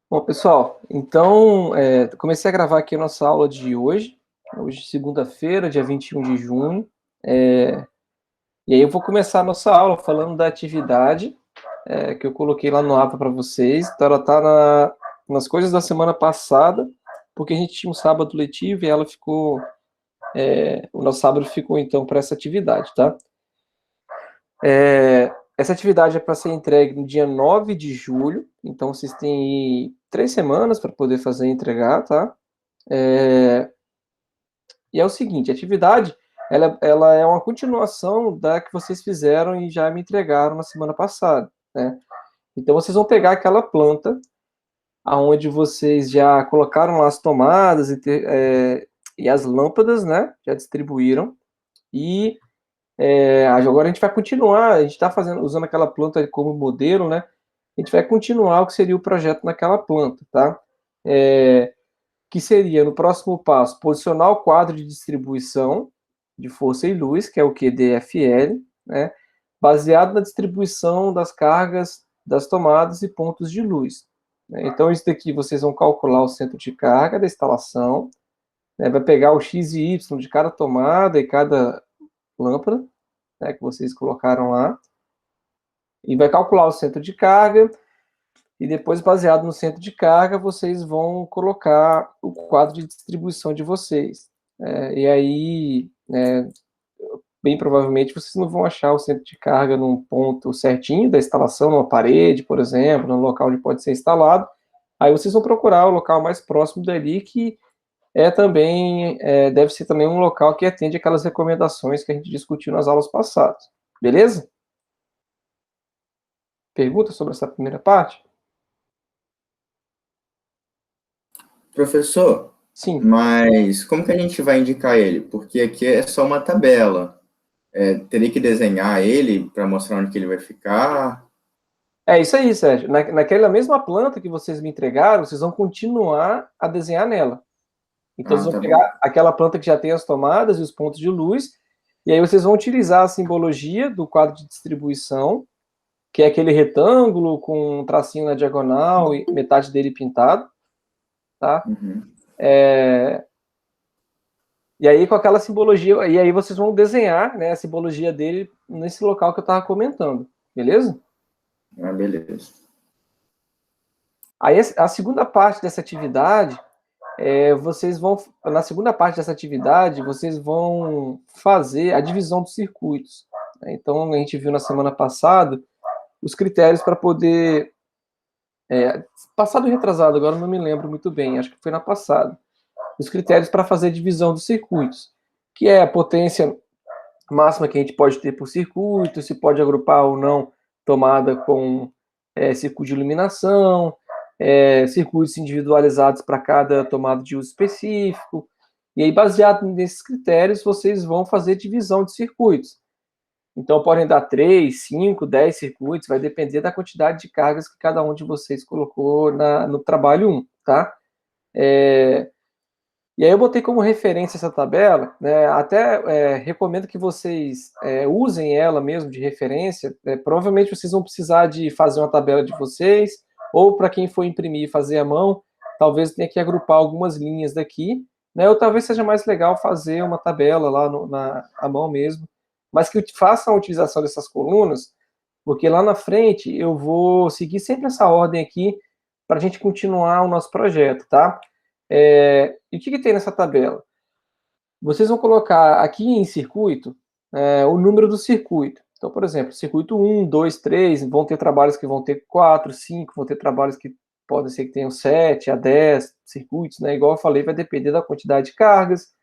Bom, pessoal, então, comecei a gravar aqui a nossa aula de hoje, segunda-feira, dia 21 de junho, e aí eu vou começar a nossa aula falando da atividade que eu coloquei lá no APA para vocês. Então, ela está nas coisas da semana passada, porque a gente tinha um sábado letivo e ela ficou, o nosso sábado ficou, então, para essa atividade, tá? Essa atividade é para ser entregue no dia 9 de julho, então vocês têm aí 3 semanas para poder fazer e entregar, tá? E é o seguinte, a atividade, ela é uma continuação da que vocês fizeram e já me entregaram na semana passada, né? Então vocês vão pegar aquela planta, aonde vocês já colocaram lá as tomadas e as lâmpadas, né? Já distribuíram, e agora a gente vai continuar, a gente está usando aquela planta como modelo, né? A gente vai continuar o que seria o projeto naquela planta, tá? Que seria, no próximo passo, posicionar o quadro de distribuição de força e luz, que é o QDFL, né? Baseado na distribuição das cargas das tomadas e pontos de luz. Né? Então, isso daqui vocês vão calcular o centro de carga da instalação, né? Vai pegar o X e Y de cada tomada e cada lâmpada, né, que vocês colocaram lá, e vai calcular o centro de carga, e depois, baseado no centro de carga, vocês vão colocar o quadro de distribuição de vocês. E aí, bem provavelmente, vocês não vão achar o centro de carga num ponto certinho da instalação, numa parede, por exemplo, num local onde pode ser instalado. Aí vocês vão procurar o local mais próximo dali, que deve ser também um local que atende aquelas recomendações que a gente discutiu nas aulas passadas. Beleza? Pergunta sobre essa primeira parte? Professor, Sim. mas como que a gente vai indicar ele? Porque aqui é só uma tabela. Teria que desenhar ele para mostrar onde que ele vai ficar? É isso aí, Sérgio. Naquela mesma planta que vocês me entregaram, vocês vão continuar a desenhar nela. Então, vocês vão Tá pegar bom. aquela planta que já tem as tomadas e os pontos de luz, e aí vocês vão utilizar a simbologia do quadro de distribuição, que é aquele retângulo com um tracinho na diagonal e metade dele pintado, tá? Uhum. E aí, com aquela simbologia, e aí vocês vão desenhar, né, a simbologia dele nesse local que eu estava comentando, beleza? Beleza. Aí, a segunda parte dessa atividade, na segunda parte dessa atividade, vocês vão fazer a divisão dos circuitos. Né? Então, a gente viu na semana passada os critérios para poder... passado e retrasado, agora não me lembro muito bem, acho que foi na passada. Os critérios para fazer a divisão dos circuitos, que é a potência máxima que a gente pode ter por circuito, se pode agrupar ou não tomada com circuito de iluminação, circuitos individualizados para cada tomada de uso específico. E aí, baseado nesses critérios, vocês vão fazer divisão de circuitos. Então, podem dar 3, 5, 10 circuitos, vai depender da quantidade de cargas que cada um de vocês colocou no trabalho 1, tá? E aí eu botei como referência essa tabela, né? Até recomendo que vocês usem ela mesmo de referência. Provavelmente vocês vão precisar de fazer uma tabela de vocês, ou para quem for imprimir e fazer à mão, talvez tenha que agrupar algumas linhas daqui, né? Ou talvez seja mais legal fazer uma tabela lá à mão mesmo, mas que façam a utilização dessas colunas, porque lá na frente eu vou seguir sempre essa ordem aqui para a gente continuar o nosso projeto, tá? E o que tem nessa tabela? Vocês vão colocar aqui em circuito o número do circuito. Então, por exemplo, circuito 1, 2, 3, vão ter trabalhos que vão ter 4, 5, vão ter trabalhos que podem ser que tenham 7 a 10 circuitos, né? Igual eu falei, vai depender da quantidade de cargas,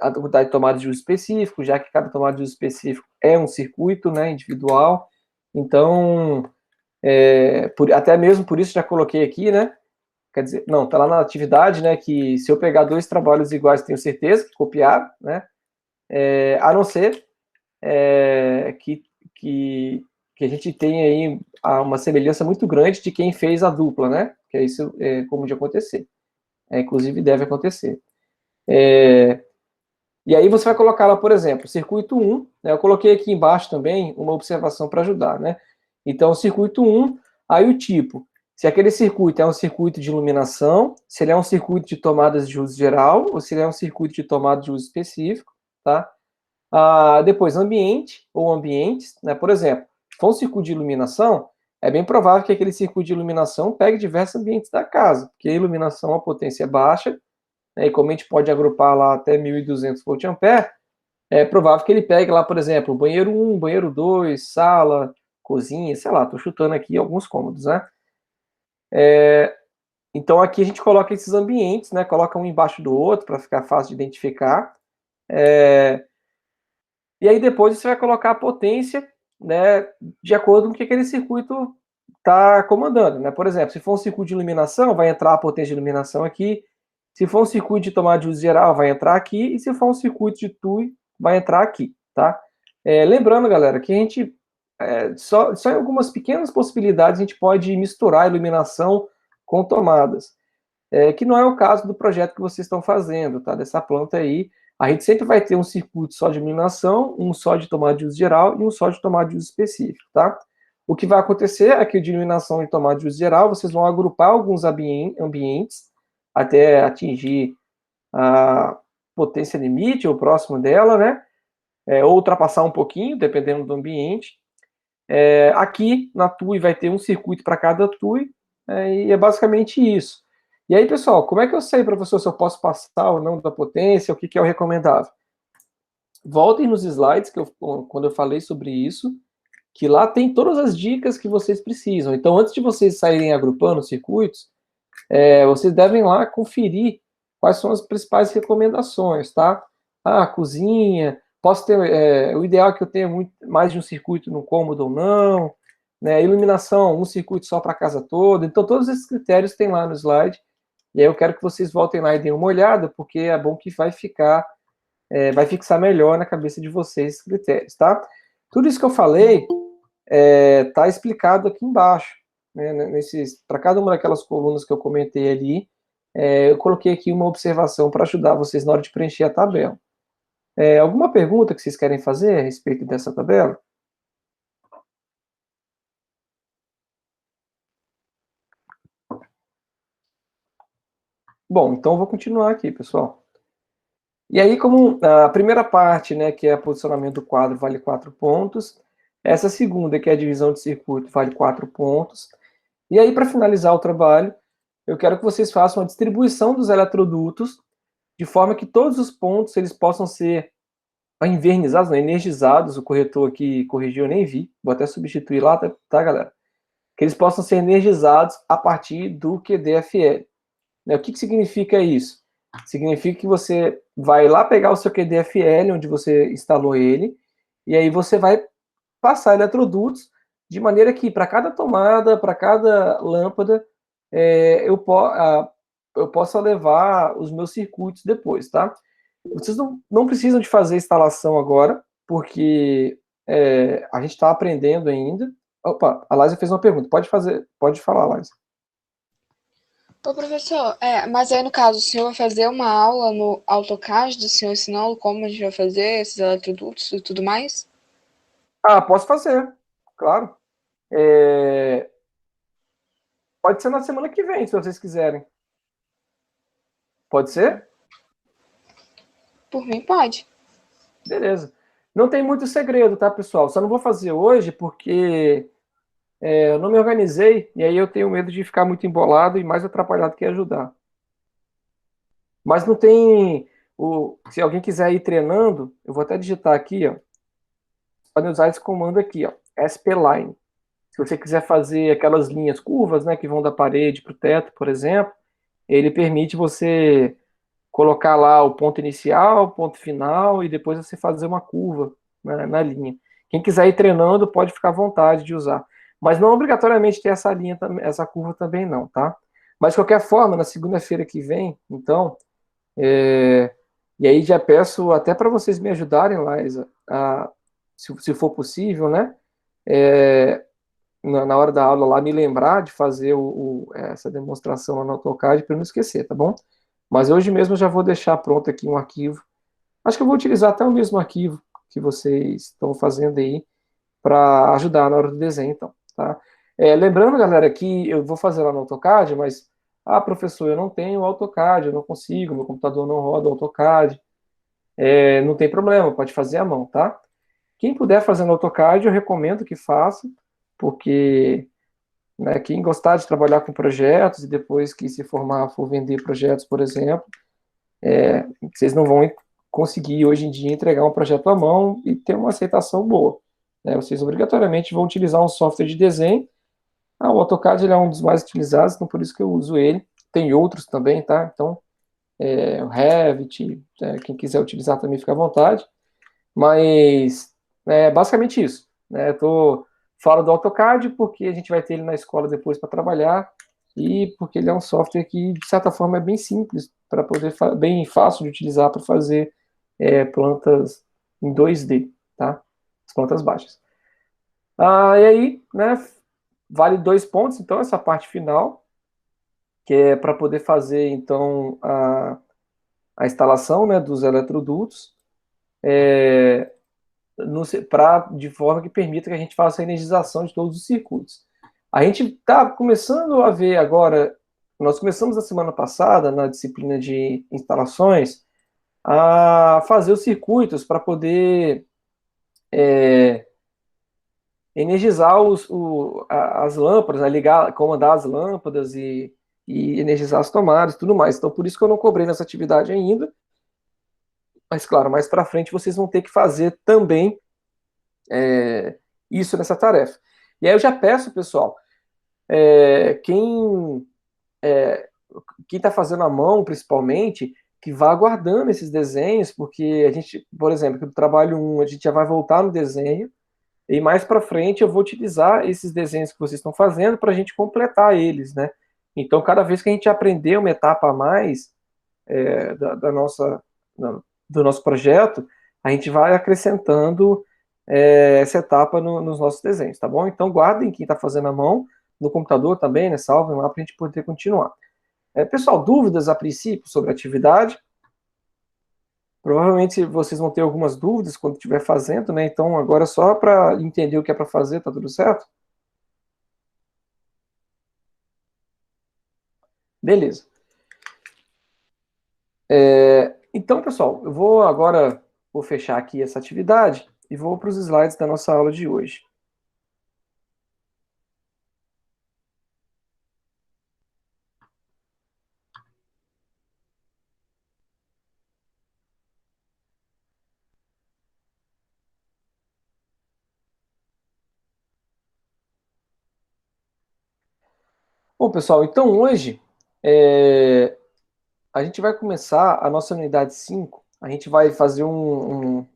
a quantidade de tomada de uso específico, já que cada tomada de uso específico é um circuito, né, individual. Então, até mesmo por isso já coloquei aqui, né? Quer dizer, não, está lá na atividade, né, que se eu pegar 2 trabalhos iguais, tenho certeza que copiaram, né, a não ser que a gente tenha aí uma semelhança muito grande de quem fez a dupla, né, que é isso comum de acontecer. Inclusive, deve acontecer. E aí você vai colocar lá, por exemplo, circuito 1, né? Eu coloquei aqui embaixo também uma observação para ajudar, né? Então, circuito 1, aí o tipo, se aquele circuito é um circuito de iluminação, se ele é um circuito de tomadas de uso geral, ou se ele é um circuito de tomada de uso específico, tá? Depois, ambiente ou ambientes, né? Por exemplo, se for um circuito de iluminação, é bem provável que aquele circuito de iluminação pegue diversos ambientes da casa, porque a iluminação, a potência é baixa, né? E como a gente pode agrupar lá até 1.200 volt-ampere, é provável que ele pegue lá, por exemplo, banheiro 1, banheiro 2, sala, cozinha, sei lá, estou chutando aqui alguns cômodos, né? Então aqui a gente coloca esses ambientes, né? Coloca um embaixo do outro para ficar fácil de identificar. E aí depois você vai colocar a potência, né, de acordo com o que aquele circuito está comandando, né? Por exemplo, se for um circuito de iluminação, vai entrar a potência de iluminação aqui. Se for um circuito de tomada de uso geral, vai entrar aqui. E se for um circuito de TUI, vai entrar aqui, tá? Lembrando, galera, que a gente, só em algumas pequenas possibilidades, a gente pode misturar iluminação com tomadas. Que não é o caso do projeto que vocês estão fazendo, tá? Dessa planta aí. A gente sempre vai ter um circuito só de iluminação, um só de tomada de uso geral e um só de tomada de uso específico, tá? O que vai acontecer é que de iluminação e tomada de uso geral, vocês vão agrupar alguns ambientes até atingir a potência limite ou próximo dela, né? Ou ultrapassar um pouquinho, dependendo do ambiente. Aqui na TUI vai ter um circuito para cada TUI, e é basicamente isso. E aí, pessoal, como é que eu sei, professor, se eu posso passar ou não da potência, o que é o recomendável? Voltem nos slides quando eu falei sobre isso, que lá tem todas as dicas que vocês precisam. Então, antes de vocês saírem agrupando os circuitos, vocês devem lá conferir quais são as principais recomendações, tá? Cozinha, posso ter, o ideal é que eu tenha mais de um circuito no cômodo ou não, né? Iluminação, um circuito só para a casa toda. Então, todos esses critérios tem lá no slide. E aí eu quero que vocês voltem lá e deem uma olhada, porque é bom que vai fixar melhor na cabeça de vocês esses critérios, tá? Tudo isso que eu falei tá explicado aqui embaixo, né? Para cada uma daquelas colunas que eu comentei ali, eu coloquei aqui uma observação para ajudar vocês na hora de preencher a tabela. Alguma pergunta que vocês querem fazer a respeito dessa tabela? Bom, então eu vou continuar aqui, pessoal. E aí, como a primeira parte, né, que é o posicionamento do quadro, vale 4 pontos. Essa segunda, que é a divisão de circuito, vale 4 pontos. E aí, para finalizar o trabalho, eu quero que vocês façam a distribuição dos eletrodutos, de forma que todos os pontos eles possam ser envernizados, não, energizados. O corretor aqui corrigiu, eu nem vi. Vou até substituir lá, tá, galera? Que eles possam ser energizados a partir do QDFL. O que significa isso? Significa que você vai lá pegar o seu QDFL, onde você instalou ele, e aí você vai passar eletrodutos, de maneira que para cada tomada, para cada lâmpada, eu possa levar os meus circuitos depois, tá? Vocês não precisam de fazer instalação agora, porque a gente está aprendendo ainda. Opa, a Laísa fez uma pergunta. Pode falar, Laísa. Ô, professor, mas aí no caso, o senhor vai fazer uma aula no AutoCAD do senhor ensinando como a gente vai fazer esses eletrodutos e tudo mais? Posso fazer, claro. Pode ser na semana que vem, se vocês quiserem. Pode ser? Por mim, pode. Beleza. Não tem muito segredo, tá, pessoal? Só não vou fazer hoje porque eu não me organizei e aí eu tenho medo de ficar muito embolado e mais atrapalhado que ajudar. Mas não tem... Se alguém quiser ir treinando, eu vou até digitar aqui, ó. Pode usar esse comando aqui, ó, SP-Line. Se você quiser fazer aquelas linhas curvas, né, que vão da parede para o teto, por exemplo, ele permite você colocar lá o ponto inicial, o ponto final, e depois você fazer uma curva, né, na linha. Quem quiser ir treinando, pode ficar à vontade de usar. Mas não obrigatoriamente ter essa linha, essa curva também não, tá? Mas, de qualquer forma, na segunda-feira que vem, então, e aí já peço até para vocês me ajudarem, Laísa, se for possível, né? Na hora da aula lá, me lembrar de fazer essa demonstração lá no AutoCAD para não esquecer, tá bom? Mas hoje mesmo eu já vou deixar pronto aqui um arquivo Acho que eu vou utilizar até o mesmo arquivo que vocês estão fazendo aí para ajudar na hora do desenho, então, tá? Lembrando, galera, que eu vou fazer lá no AutoCAD, mas, professor, eu não tenho AutoCAD, eu não consigo, meu computador não roda AutoCAD. Não tem problema, pode fazer à mão, tá? Quem puder fazer no AutoCAD, eu recomendo que faça, porque, né, quem gostar de trabalhar com projetos e depois que se formar for vender projetos, por exemplo, vocês não vão conseguir hoje em dia entregar um projeto à mão e ter uma aceitação boa, né? Vocês obrigatoriamente vão utilizar um software de desenho. O AutoCAD ele é um dos mais utilizados, então por isso que eu uso ele. Tem outros também, tá? Então, o Revit, quem quiser utilizar também fica à vontade. Mas é basicamente isso, né? Falo do AutoCAD porque a gente vai ter ele na escola depois para trabalhar e porque ele é um software que, de certa forma, é bem simples, para poder bem fácil de utilizar para fazer plantas em 2D, tá? As plantas baixas. E aí, né, vale 2 pontos, então, essa parte final, que é para poder fazer, então, a instalação, né, dos eletrodutos, de forma que permita que a gente faça a energização de todos os circuitos. A gente está começando a ver agora, nós começamos na semana passada, na disciplina de instalações, a fazer os circuitos para poder energizar as lâmpadas, né, comandar as lâmpadas e energizar as tomadas e tudo mais. Então, por isso que eu não cobrei nessa atividade ainda. Mas, claro, mais para frente vocês vão ter que fazer também isso nessa tarefa. E aí eu já peço, pessoal, quem está fazendo à mão, principalmente, que vá guardando esses desenhos, porque a gente, por exemplo, no trabalho 1, a gente já vai voltar no desenho, e mais para frente eu vou utilizar esses desenhos que vocês estão fazendo para a gente completar eles, né? Então, cada vez que a gente aprender uma etapa a mais do nosso projeto, a gente vai acrescentando essa etapa nos nossos desenhos, tá bom? Então, guardem quem está fazendo à mão, no computador também, né? Salvem lá para a gente poder continuar. Pessoal, dúvidas a princípio sobre a atividade? Provavelmente vocês vão ter algumas dúvidas quando estiver fazendo, né? Então, agora só para entender o que é para fazer, tá tudo certo? Beleza. Então, pessoal, eu vou fechar aqui essa atividade e vou para os slides da nossa aula de hoje. Bom, pessoal, então hoje a gente vai começar a nossa unidade 5. A gente vai fazer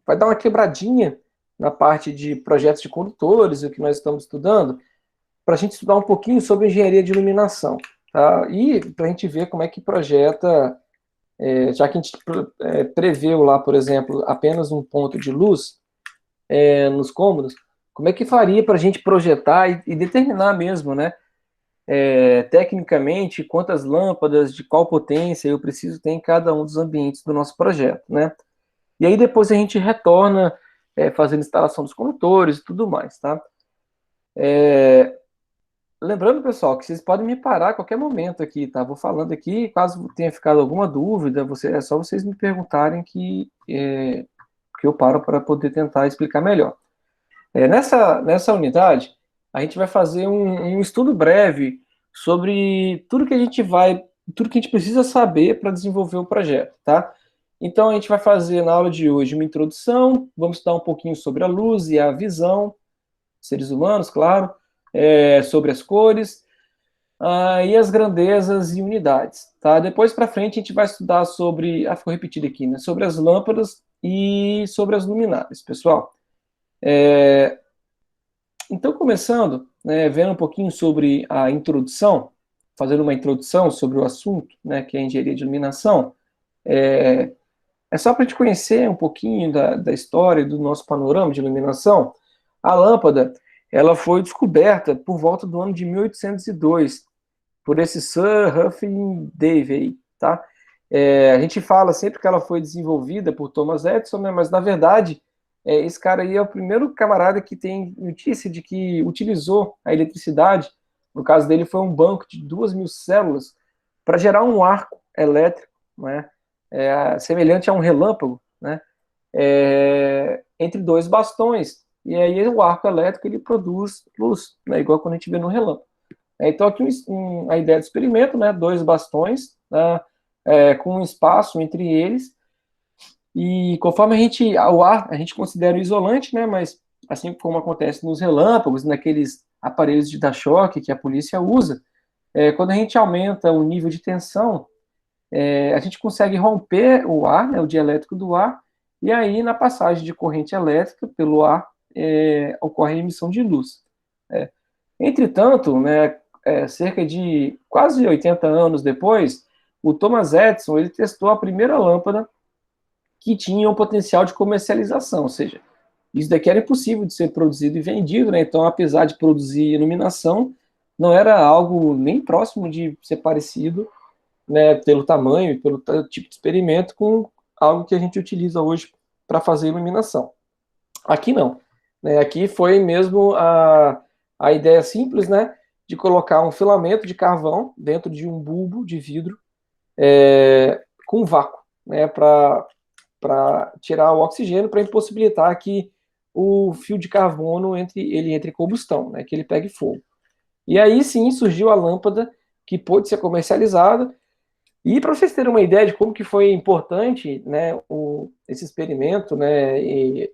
vai dar uma quebradinha na parte de projetos de condutores, o que nós estamos estudando, para a gente estudar um pouquinho sobre engenharia de iluminação, tá? E para a gente ver como é que projeta, já que a gente preveu lá, por exemplo, apenas um ponto de luz nos cômodos, como é que faria para a gente projetar e determinar mesmo, né? Tecnicamente, quantas lâmpadas, de qual potência eu preciso ter em cada um dos ambientes do nosso projeto, né? E aí depois a gente retorna fazendo instalação dos condutores e tudo mais, tá? Lembrando, pessoal, que vocês podem me parar a qualquer momento aqui, tá? Vou falando aqui, caso tenha ficado alguma dúvida, é só vocês me perguntarem que eu paro para poder tentar explicar melhor. Nessa unidade, a gente vai fazer um estudo breve sobre tudo que a gente precisa saber para desenvolver o projeto, tá? Então, a gente vai fazer na aula de hoje uma introdução, vamos estudar um pouquinho sobre a luz e a visão, seres humanos, claro, sobre as cores, e as grandezas e unidades, tá? Depois para frente a gente vai estudar sobre, ficou repetido aqui, né? Sobre as lâmpadas e sobre as luminárias, pessoal. Então, começando, né, vendo um pouquinho sobre a introdução, fazendo uma introdução sobre o assunto, né, que é a engenharia de iluminação, só para a gente conhecer um pouquinho da história do nosso panorama de iluminação. A lâmpada, ela foi descoberta por volta do ano de 1802, por esse Sir Humphrey Davy, tá? A gente fala sempre que ela foi desenvolvida por Thomas Edison, né, mas, na verdade, esse cara aí é o primeiro camarada que tem notícia de que utilizou a eletricidade. No caso dele, foi um banco de 2.000 células para gerar um arco elétrico, né, semelhante a um relâmpago, né, entre dois bastões. E aí o arco elétrico ele produz luz, né, igual quando a gente vê no relâmpago. Então, aqui a ideia do experimento, né, dois bastões, né, com um espaço entre eles, e conforme o ar, a gente considera o isolante, né, mas assim como acontece nos relâmpagos, naqueles aparelhos de dar choque que a polícia usa, quando a gente aumenta o nível de tensão, a gente consegue romper o ar, né, o dielétrico do ar, e aí na passagem de corrente elétrica pelo ar ocorre a emissão de luz. Entretanto, né, cerca de quase 80 anos depois, o Thomas Edison ele testou a primeira lâmpada que tinha um potencial de comercialização, ou seja, isso daqui era impossível de ser produzido e vendido, né? Então, apesar de produzir iluminação, não era algo nem próximo de ser parecido, né, pelo tamanho e pelo tipo de experimento com algo que a gente utiliza hoje para fazer iluminação. Aqui não, né? Aqui foi mesmo a ideia simples, né, de colocar um filamento de carvão dentro de um bulbo de vidro com vácuo, né, para tirar o oxigênio, para impossibilitar que o fio de carbono entre em combustão, né, que ele pegue fogo. E aí sim surgiu a lâmpada que pôde ser comercializada. E para vocês terem uma ideia de como que foi importante, né, esse experimento, né, e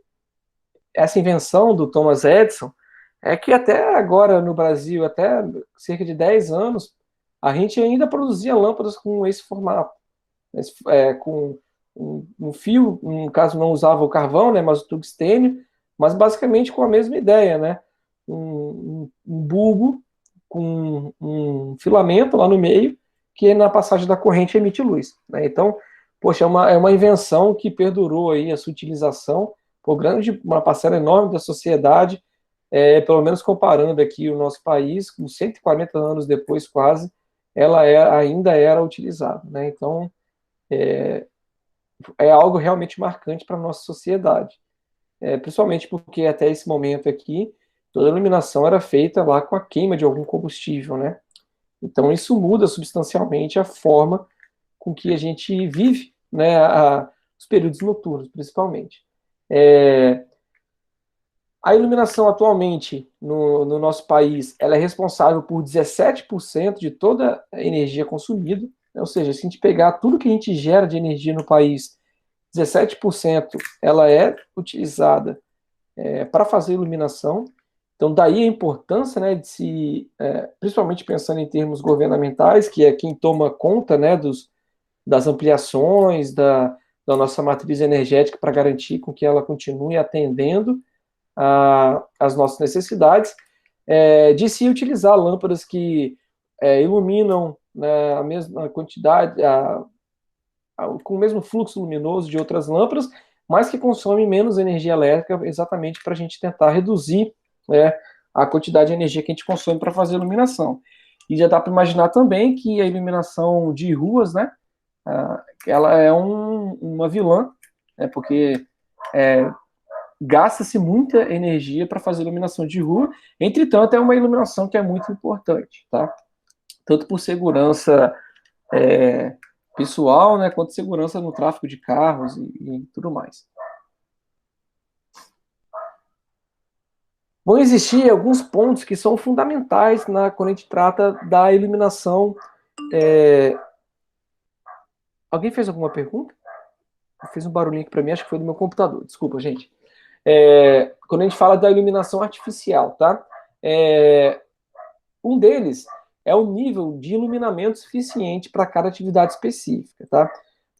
essa invenção do Thomas Edison, é que até agora no Brasil, até cerca de 10 anos, a gente ainda produzia lâmpadas com esse formato, com um fio, no caso não usava o carvão, né, mas o tungstênio, mas basicamente com a mesma ideia, né, um bulbo com um filamento lá no meio, que na passagem da corrente emite luz, né? Então, poxa, é uma invenção que perdurou aí a sua utilização por uma parcela enorme da sociedade, pelo menos comparando aqui o nosso país, com 140 anos depois quase, ela ainda era utilizada, né? Então, é algo realmente marcante para a nossa sociedade, principalmente porque até esse momento aqui, toda a iluminação era feita lá com a queima de algum combustível, né? Então, isso muda substancialmente a forma com que a gente vive, né, os períodos noturnos, principalmente. A iluminação atualmente no nosso país, ela é responsável por 17% de toda a energia consumida, né? Ou seja, se a gente pegar tudo que a gente gera de energia no país, 17% ela é utilizada para fazer iluminação. Então, daí a importância, né, de se, principalmente pensando em termos governamentais, que é quem toma conta, né, das ampliações da nossa matriz energética para garantir com que ela continue atendendo as nossas necessidades, de se utilizar lâmpadas que iluminam, né, a mesma quantidade, com o mesmo fluxo luminoso de outras lâmpadas, mas que consomem menos energia elétrica, exatamente para a gente tentar reduzir, né, a quantidade de energia que a gente consome para fazer iluminação. E já dá para imaginar também que a iluminação de ruas, né, ela é uma vilã, né, porque gasta-se muita energia para fazer iluminação de rua. Entretanto, é uma iluminação que é muito importante, tá? Tanto por segurança pessoal, né, quanto segurança no tráfego de carros e tudo mais. Vão existir alguns pontos que são fundamentais quando a gente trata da iluminação. Alguém fez alguma pergunta? Eu fiz um barulhinho aqui para mim, acho que foi do meu computador. Desculpa, gente. Quando a gente fala da iluminação artificial, tá? Um deles é o nível de iluminamento suficiente para cada atividade específica, tá?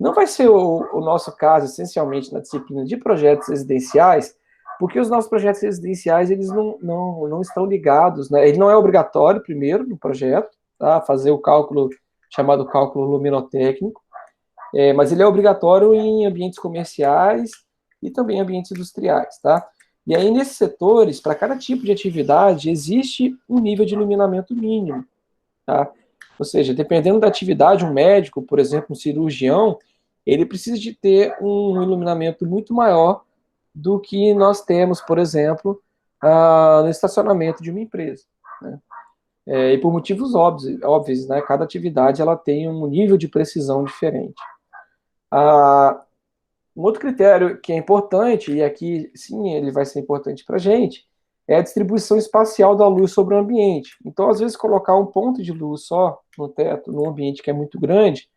Não vai ser o nosso caso, essencialmente, na disciplina de projetos residenciais, porque os nossos projetos residenciais, eles não estão ligados, né? Ele não é obrigatório, primeiro, no projeto, tá? Fazer o cálculo, chamado cálculo luminotécnico, mas ele é obrigatório em ambientes comerciais e também ambientes industriais, tá? E aí, nesses setores, para cada tipo de atividade, existe um nível de iluminamento mínimo, tá? Ou seja, dependendo da atividade, um médico, por exemplo, um cirurgião, ele precisa de ter um iluminamento muito maior do que nós temos, por exemplo, no estacionamento de uma empresa, né? E por motivos óbvios, né? Cada atividade ela tem um nível de precisão diferente. Um outro critério que é importante, e aqui sim ele vai ser importante para a gente, é a distribuição espacial da luz sobre o ambiente. Então, às vezes, colocar um ponto de luz só no teto, num ambiente que é muito grande,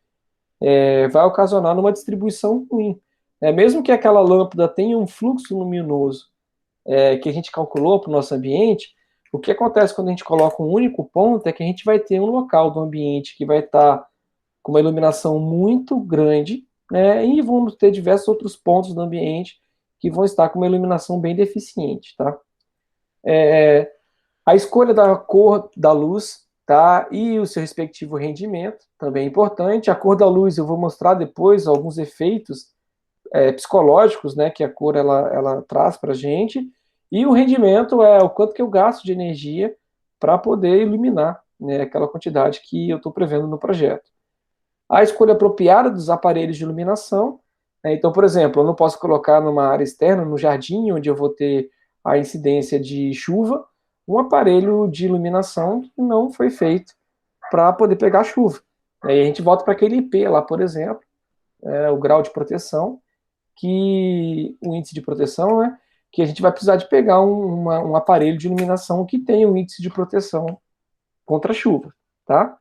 vai ocasionar uma distribuição ruim. Mesmo que aquela lâmpada tenha um fluxo luminoso que a gente calculou para o nosso ambiente, o que acontece quando a gente coloca um único ponto é que a gente vai ter um local do ambiente que vai estar com uma iluminação muito grande, né, e vamos ter diversos outros pontos do ambiente que vão estar com uma iluminação bem deficiente, tá? A escolha da cor da luz, tá? E o seu respectivo rendimento, também é importante. A cor da luz, eu vou mostrar depois alguns efeitos psicológicos, né, que a cor ela traz para a gente. E o rendimento é o quanto que eu gasto de energia para poder iluminar, né, aquela quantidade que eu estou prevendo no projeto. A escolha apropriada dos aparelhos de iluminação, né? Então, por exemplo, eu não posso colocar numa área externa, no jardim, onde eu vou ter a incidência de chuva, um aparelho de iluminação que não foi feito para poder pegar chuva. Aí a gente volta para aquele IP lá, por exemplo, o grau de proteção, que o índice de proteção, né, que a gente vai precisar de pegar um aparelho de iluminação que tenha um índice de proteção contra a chuva, tá?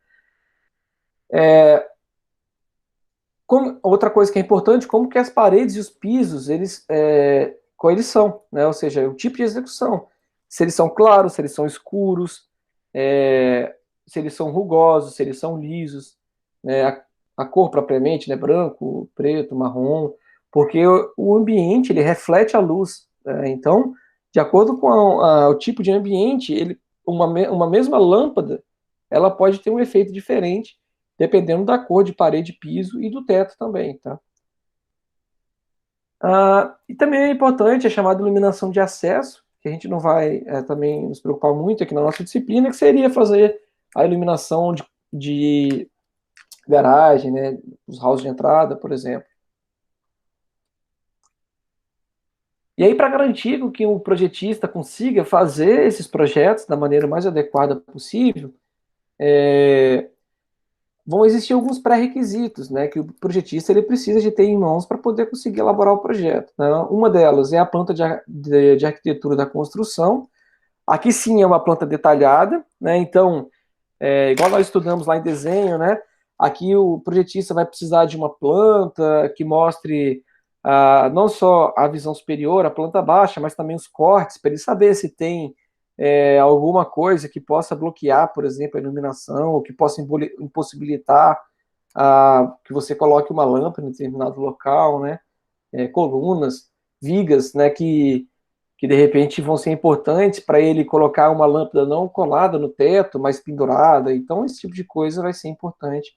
Outra coisa que é importante, como que as paredes e os pisos, qual eles são, né? Ou seja, o tipo de execução. Se eles são claros, se eles são escuros, se eles são rugosos, se eles são lisos, né? A cor propriamente, né? Branco, preto, marrom, porque o ambiente, ele reflete a luz, né? Então, de acordo com o tipo de ambiente, uma mesma lâmpada, ela pode ter um efeito diferente dependendo da cor de parede, piso e do teto também, tá? E também é importante a chamada iluminação de acesso, que a gente não vai também nos preocupar muito aqui na nossa disciplina, que seria fazer a iluminação de garagem, né, os halls de entrada, por exemplo. E aí, para garantir que o projetista consiga fazer esses projetos da maneira mais adequada possível, vão existir alguns pré-requisitos, né, que o projetista ele precisa de ter em mãos para poder conseguir elaborar o projeto, né? Uma delas é a planta de arquitetura da construção. Aqui sim é uma planta detalhada, né? Então, igual nós estudamos lá em desenho, né? Aqui o projetista vai precisar de uma planta que mostre não só a visão superior, a planta baixa, mas também os cortes, para ele saber se tem alguma coisa que possa bloquear, por exemplo, a iluminação, ou que possa impossibilitar que você coloque uma lâmpada em determinado local, né? Colunas, vigas, né? Que de repente vão ser importantes para ele colocar uma lâmpada não colada no teto, mas pendurada. Então, esse tipo de coisa vai ser importante.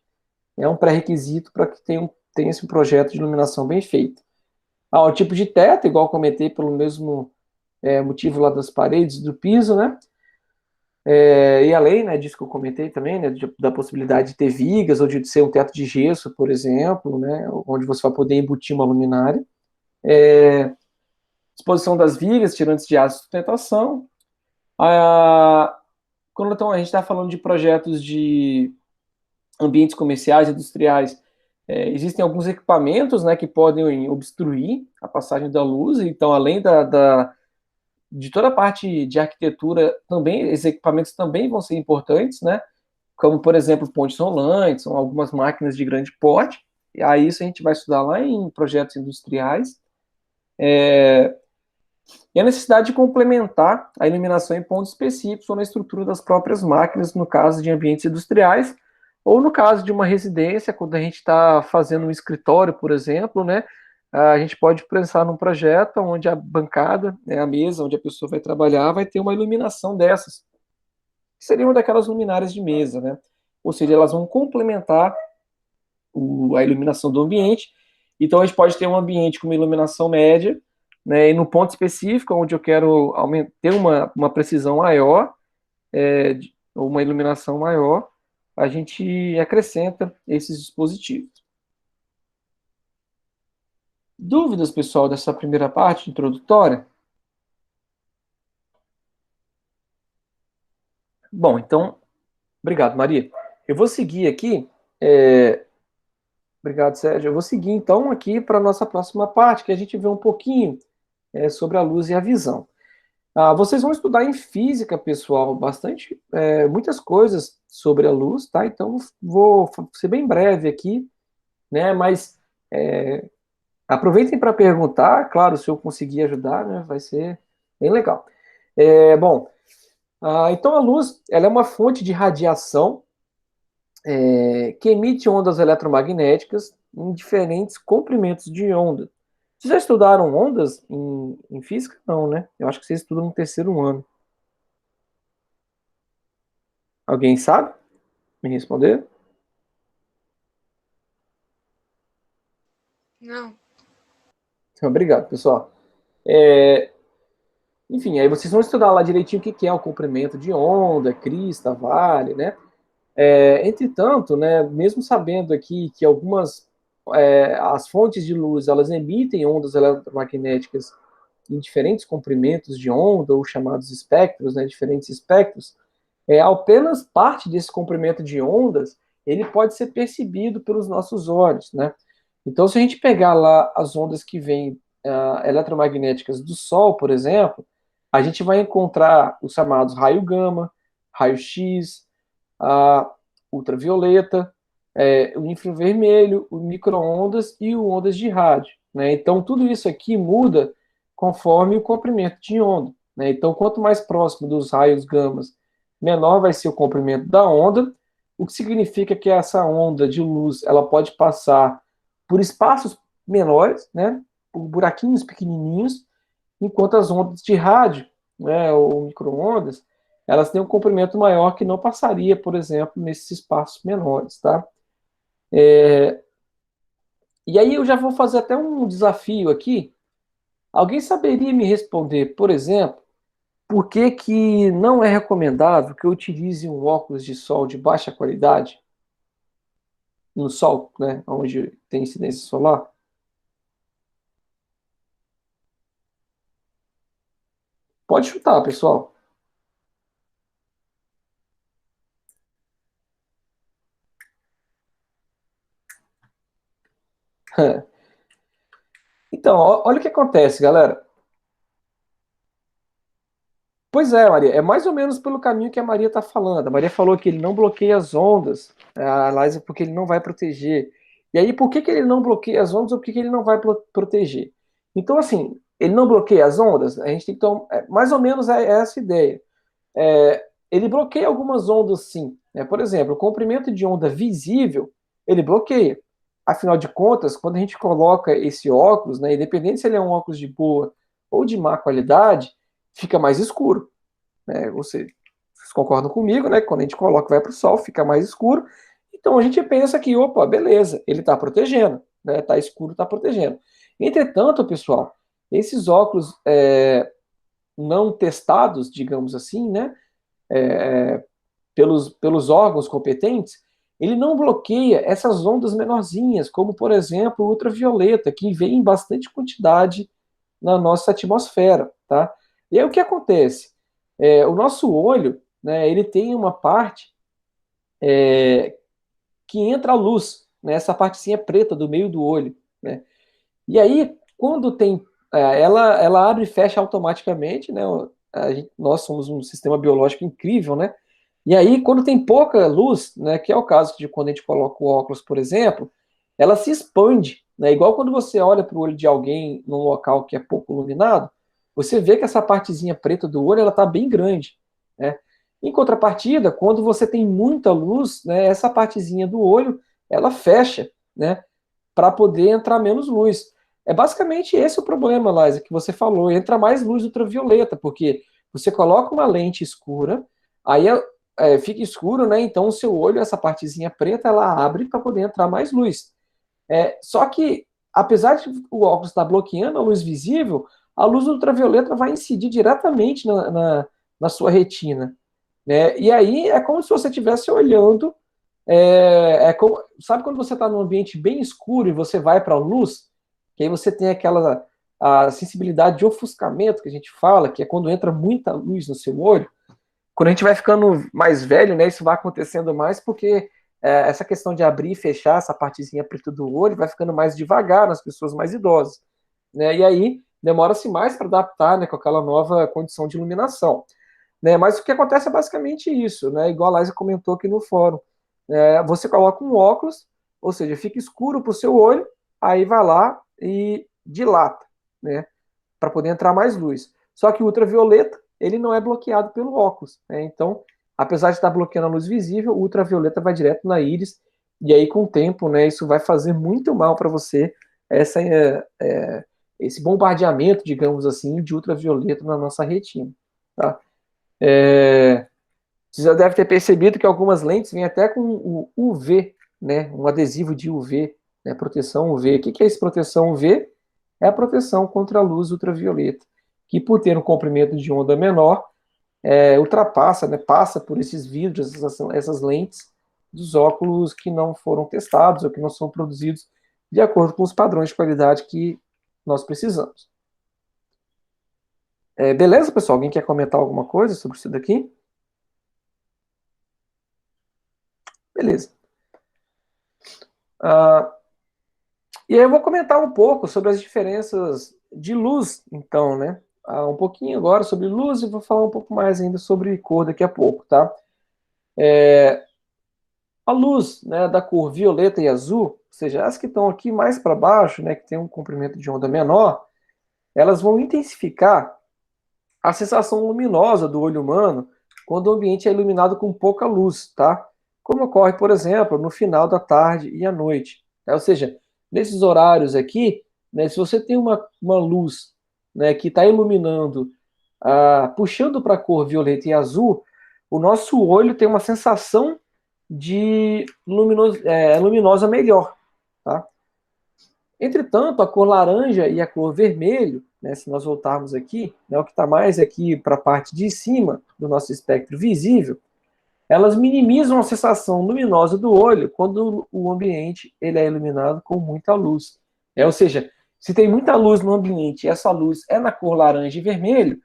É um pré-requisito para que tenha esse projeto de iluminação bem feito. O tipo de teto, igual comentei, pelo mesmo motivo lá das paredes, do piso, né? E além, né, disso que eu comentei também, né, da possibilidade de ter vigas ou de ser um teto de gesso, por exemplo, né, onde você vai poder embutir uma luminária. Disposição das vigas, tirantes de aço de sustentação. Quando então, a gente está falando de projetos de ambientes comerciais, industriais, existem alguns equipamentos, né, que podem obstruir a passagem da luz. Então, além de toda a parte de arquitetura, também esses equipamentos também vão ser importantes, né? Como, por exemplo, pontes rolantes, são algumas máquinas de grande porte. E aí isso a gente vai estudar lá em projetos industriais. E a necessidade de complementar a iluminação em pontos específicos ou na estrutura das próprias máquinas, no caso de ambientes industriais, ou no caso de uma residência, quando a gente está fazendo um escritório, por exemplo, né? A gente pode pensar num projeto onde a bancada, né, a mesa onde a pessoa vai trabalhar, vai ter uma iluminação dessas. Seria uma daquelas luminárias de mesa, né? Ou seja, elas vão complementar a iluminação do ambiente. Então, a gente pode ter um ambiente com uma iluminação média, né, e no ponto específico, onde eu quero ter uma precisão maior, uma iluminação maior, a gente acrescenta esses dispositivos. Dúvidas, pessoal, dessa primeira parte introdutória? Bom, então, obrigado, Maria. Eu vou seguir aqui. Obrigado, Sérgio. Eu vou seguir, então, aqui para a nossa próxima parte, que a gente vê um pouquinho sobre a luz e a visão. Vocês vão estudar em física, pessoal, muitas coisas sobre a luz, tá? Então, vou ser bem breve aqui, né? Mas aproveitem para perguntar, claro, se eu conseguir ajudar, né? Vai ser bem legal. Bom, então a luz, ela é uma fonte de radiação que emite ondas eletromagnéticas em diferentes comprimentos de onda. Vocês já estudaram ondas em física? Não, né? Eu acho que vocês estudam no terceiro ano. Alguém sabe me responder? Não. Obrigado, pessoal. Enfim, aí vocês vão estudar lá direitinho o que é o comprimento de onda, crista, vale, né? Entretanto, né, mesmo sabendo aqui que as fontes de luz, elas emitem ondas eletromagnéticas em diferentes comprimentos de onda, ou chamados espectros, né, diferentes espectros, apenas parte desse comprimento de ondas, ele pode ser percebido pelos nossos olhos, né? Então, se a gente pegar lá as ondas que vêm eletromagnéticas do Sol, por exemplo, a gente vai encontrar os chamados raio gama, raio X, a ultravioleta, o infravermelho, o micro-ondas e o ondas de rádio, né? Então, tudo isso aqui muda conforme o comprimento de onda, né? Então, quanto mais próximo dos raios gamas, menor vai ser o comprimento da onda, o que significa que essa onda de luz ela pode passar por espaços menores, né? Por buraquinhos pequenininhos, enquanto as ondas de rádio, né, ou micro-ondas, elas têm um comprimento maior que não passaria, por exemplo, nesses espaços menores, tá? E aí eu já vou fazer até um desafio aqui. Alguém saberia me responder, por exemplo, por que que não é recomendável que eu utilize um óculos de sol de baixa qualidade no sol, né, onde tem incidência solar? Pode chutar, pessoal. Então, olha o que acontece, galera. Pois é, Maria, é mais ou menos pelo caminho que a Maria está falando. A Maria falou que ele não bloqueia as ondas, a Liza, porque ele não vai proteger. E aí, por que que ele não bloqueia as ondas ou por que que ele não vai proteger? Então, assim, ele não bloqueia as ondas, a gente tem que tomar, mais ou menos essa ideia. Ele bloqueia algumas ondas, sim, né? Por exemplo, o comprimento de onda visível, ele bloqueia. Afinal de contas, quando a gente coloca esse óculos, né, independente se ele é um óculos de boa ou de má qualidade, fica mais escuro, né? Vocês concordam comigo, né? Quando a gente coloca e vai para o sol, fica mais escuro. Então a gente pensa que, opa, beleza, ele está protegendo, né? Está escuro, está protegendo. Entretanto, pessoal, esses óculos não testados, digamos assim, né? Pelos órgãos competentes, ele não bloqueia essas ondas menorzinhas, como, por exemplo, o ultravioleta, que vem em bastante quantidade na nossa atmosfera, tá? E aí o que acontece? O nosso olho, né, ele tem uma parte que entra a luz, né, essa partezinha preta do meio do olho, né? E aí, quando tem, ela abre e fecha automaticamente, né? Nós somos um sistema biológico incrível, né? E aí, quando tem pouca luz, né, que é o caso de quando a gente coloca o óculos, por exemplo, ela se expande, né? Igual quando você olha para o olho de alguém num local que é pouco iluminado, você vê que essa partezinha preta do olho ela está bem grande, né? Em contrapartida, quando você tem muita luz, né, essa partezinha do olho ela fecha, né, para poder entrar menos luz. É basicamente esse o problema, Liza, que você falou. Entra mais luz ultravioleta, porque você coloca uma lente escura, aí fica escuro, né? Então o seu olho, essa partezinha preta, ela abre para poder entrar mais luz. Só que, apesar de o óculos estar bloqueando a luz visível, a luz ultravioleta vai incidir diretamente na sua retina, né? E aí é como se você estivesse olhando Sabe quando você está num ambiente bem escuro e você vai para a luz, que aí você tem a sensibilidade de ofuscamento que a gente fala, que é quando entra muita luz no seu olho. Quando a gente vai ficando mais velho, né, isso vai acontecendo mais porque essa questão de abrir e fechar essa partezinha preta do olho vai ficando mais devagar nas pessoas mais idosas, né, e aí demora-se mais para adaptar, né, com aquela nova condição de iluminação, né, mas o que acontece é basicamente isso, né, igual a Laisa comentou aqui no fórum, você coloca um óculos, ou seja, fica escuro para o seu olho, aí vai lá e dilata, né, para poder entrar mais luz. Só que o ultravioleta, ele não é bloqueado pelo óculos, né? Então, apesar de estar bloqueando a luz visível, o ultravioleta vai direto na íris, e aí com o tempo, né, isso vai fazer muito mal para você, esse bombardeamento, digamos assim, de ultravioleta na nossa retina, tá? Você já deve ter percebido que algumas lentes vêm até com o UV, né, um adesivo de UV, né, proteção UV. O que é essa proteção UV? É a proteção contra a luz ultravioleta, que por ter um comprimento de onda menor, ultrapassa, né, passa por esses vidros, essas lentes dos óculos que não foram testados ou que não são produzidos de acordo com os padrões de qualidade que nós precisamos. Beleza, pessoal? Alguém quer comentar alguma coisa sobre isso daqui? Beleza. E aí eu vou comentar um pouco sobre as diferenças de luz, então, né? Um pouquinho agora sobre luz e vou falar um pouco mais ainda sobre cor daqui a pouco, tá? A luz, né, da cor violeta e azul, ou seja, as que estão aqui mais para baixo, né, que tem um comprimento de onda menor, elas vão intensificar a sensação luminosa do olho humano quando o ambiente é iluminado com pouca luz, tá? Como ocorre, por exemplo, no final da tarde e à noite. Ou seja, nesses horários aqui, né, se você tem uma luz, né, que está iluminando, puxando para a cor violeta e azul, o nosso olho tem uma sensação de luminosa melhor, tá? Entretanto, a cor laranja e a cor vermelho, né, se nós voltarmos aqui, né, o que está mais aqui para a parte de cima do nosso espectro visível, elas minimizam a sensação luminosa do olho quando o ambiente ele é iluminado com muita luz. Ou seja, se tem muita luz no ambiente e essa luz é na cor laranja e vermelho,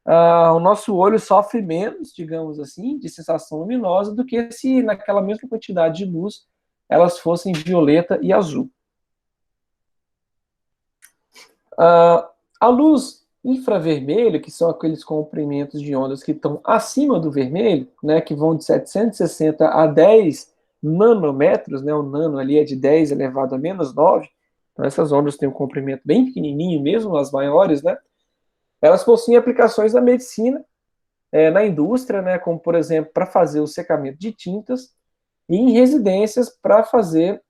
o nosso olho sofre menos, digamos assim, de sensação luminosa do que se naquela mesma quantidade de luz elas fossem violeta e azul. A luz infravermelho, que são aqueles comprimentos de ondas que estão acima do vermelho, né, que vão de 760 a 10 nanômetros, né, o nano ali é de 10 elevado a menos 9, então essas ondas têm um comprimento bem pequenininho mesmo, as maiores, né, elas possuem aplicações na medicina, na indústria, né, como por exemplo para fazer o secamento de tintas, e em residências para fazer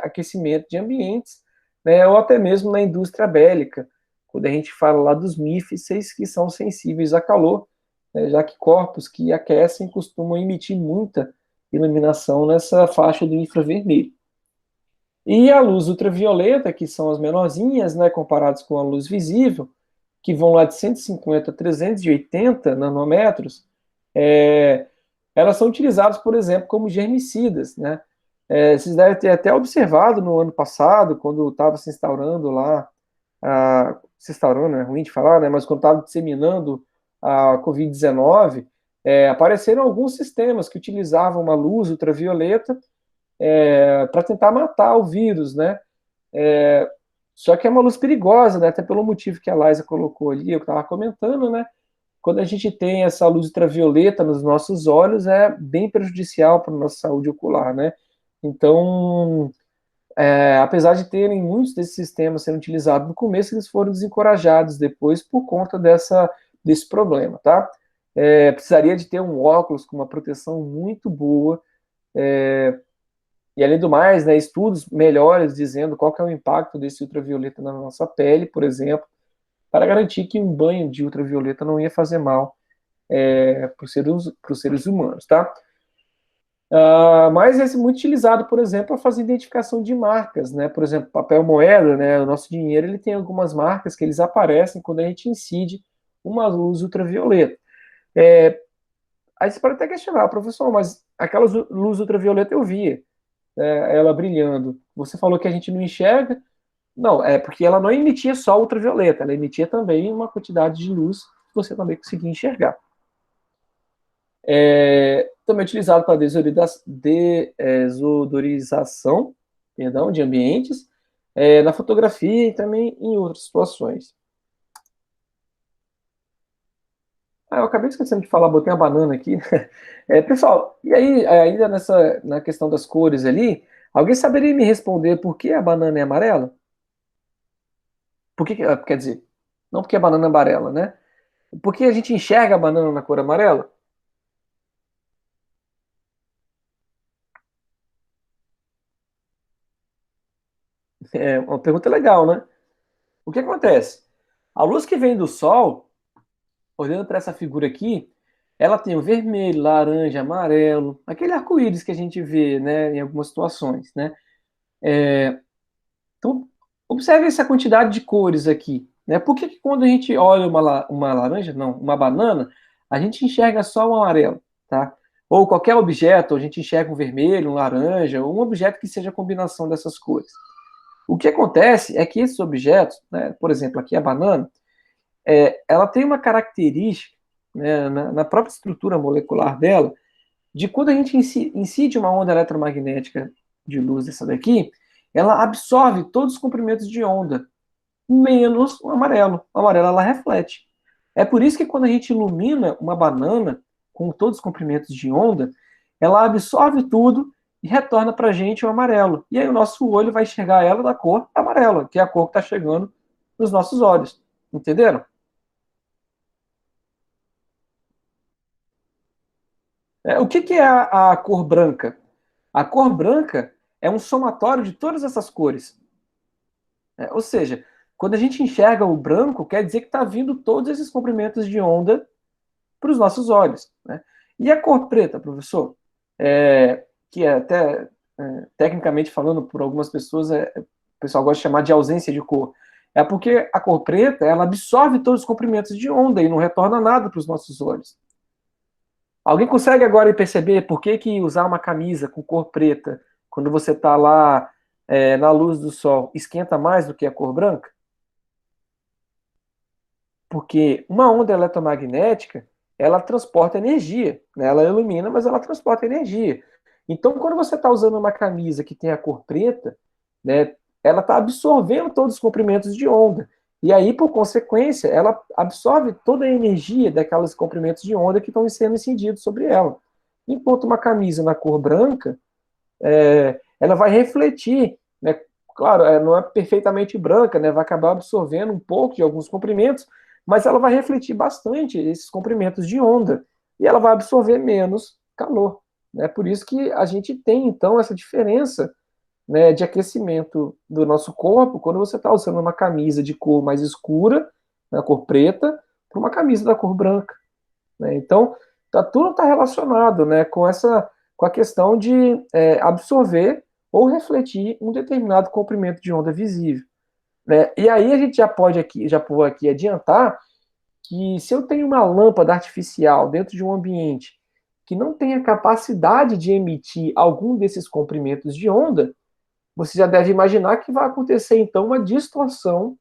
aquecimento de ambientes, né, ou até mesmo na indústria bélica, quando a gente fala lá dos mísseis que são sensíveis a calor, né, já que corpos que aquecem costumam emitir muita iluminação nessa faixa do infravermelho. E a luz ultravioleta, que são as menorzinhas, né, comparadas com a luz visível, que vão lá de 150 a 380 nanômetros, elas são utilizadas, por exemplo, como germicidas, né? Vocês devem ter até observado no ano passado, quando estava se instaurando lá, se instaurando, é ruim de falar, né? Mas quando estava disseminando a Covid-19, apareceram alguns sistemas que utilizavam uma luz ultravioleta para tentar matar o vírus, né? Só que é uma luz perigosa, né? Até pelo motivo que a Laisa colocou ali, eu estava comentando, né? Quando a gente tem essa luz ultravioleta nos nossos olhos, é bem prejudicial para a nossa saúde ocular, né? Então, apesar de terem muitos desses sistemas sendo utilizados no começo, eles foram desencorajados depois por conta desse problema, tá? Precisaria de ter um óculos com uma proteção muito boa, e além do mais, né, estudos melhores dizendo qual que é o impacto desse ultravioleta na nossa pele, por exemplo, para garantir que um banho de ultravioleta não ia fazer mal para os seres humanos, tá? Mas é muito utilizado, por exemplo, para fazer identificação de marcas, né? Por exemplo, papel moeda, né? O nosso dinheiro ele tem algumas marcas que eles aparecem quando a gente incide uma luz ultravioleta. Aí você pode até questionar, professor, mas aquela luz ultravioleta eu via, ela brilhando. Você falou que a gente não enxerga. Não, é porque ela não emitia só ultravioleta, ela emitia também uma quantidade de luz que você também conseguia enxergar. Também utilizado para desodorização, perdão, de ambientes, na fotografia e também em outras situações. Eu acabei esquecendo de falar, botei uma banana aqui. Pessoal, e aí, ainda na questão das cores ali, alguém saberia me responder por que a banana é amarela? Quer dizer, não porque a banana é amarela, né? Por que a gente enxerga a banana na cor amarela? É uma pergunta legal, né? O que acontece? A luz que vem do sol, olhando para essa figura aqui, ela tem o vermelho, laranja, amarelo, aquele arco-íris que a gente vê, né, em algumas situações, né? Então, observe essa quantidade de cores aqui, né? Por que quando a gente olha uma laranja, não, uma banana, a gente enxerga só o amarelo, tá? Ou qualquer objeto, a gente enxerga um vermelho, um laranja, ou um objeto que seja a combinação dessas cores. O que acontece é que esses objetos, né, por exemplo, aqui a banana, ela tem uma característica, né, na própria estrutura molecular dela, de quando a gente incide uma onda eletromagnética de luz dessa daqui, ela absorve todos os comprimentos de onda, menos o amarelo. O amarelo ela reflete. É por isso que quando a gente ilumina uma banana com todos os comprimentos de onda, ela absorve tudo e retorna para a gente o amarelo. E aí o nosso olho vai enxergar ela da cor amarela, que é a cor que está chegando nos nossos olhos. Entenderam? O que é a cor branca? A cor branca é um somatório de todas essas cores. Ou seja, quando a gente enxerga o branco, quer dizer que está vindo todos esses comprimentos de onda para os nossos olhos. Né? E a cor preta, professor, que é até tecnicamente falando por algumas pessoas, o pessoal gosta de chamar de ausência de cor. É porque a cor preta ela absorve todos os comprimentos de onda e não retorna nada para os nossos olhos. Alguém consegue agora perceber por que usar uma camisa com cor preta, quando você está lá na luz do sol, esquenta mais do que a cor branca? Porque uma onda eletromagnética, ela transporta energia, né? Ela ilumina, mas ela transporta energia. Então, quando você está usando uma camisa que tem a cor preta, né, ela está absorvendo todos os comprimentos de onda. E aí, por consequência, ela absorve toda a energia daqueles comprimentos de onda que estão sendo incididos sobre ela. Enquanto uma camisa na cor branca, ela vai refletir, né? Claro, não é perfeitamente branca, né? Vai acabar absorvendo um pouco de alguns comprimentos, mas ela vai refletir bastante esses comprimentos de onda e ela vai absorver menos calor. Né? Por isso que a gente tem, então, essa diferença, né, de aquecimento do nosso corpo quando você está usando uma camisa de cor mais escura, na cor preta, para uma camisa da cor branca. Né? Então, tudo está relacionado, né, com a questão de absorver ou refletir um determinado comprimento de onda visível. Né? E aí a gente já pode aqui adiantar que se eu tenho uma lâmpada artificial dentro de um ambiente que não tem a capacidade de emitir algum desses comprimentos de onda, você já deve imaginar que vai acontecer então uma distorção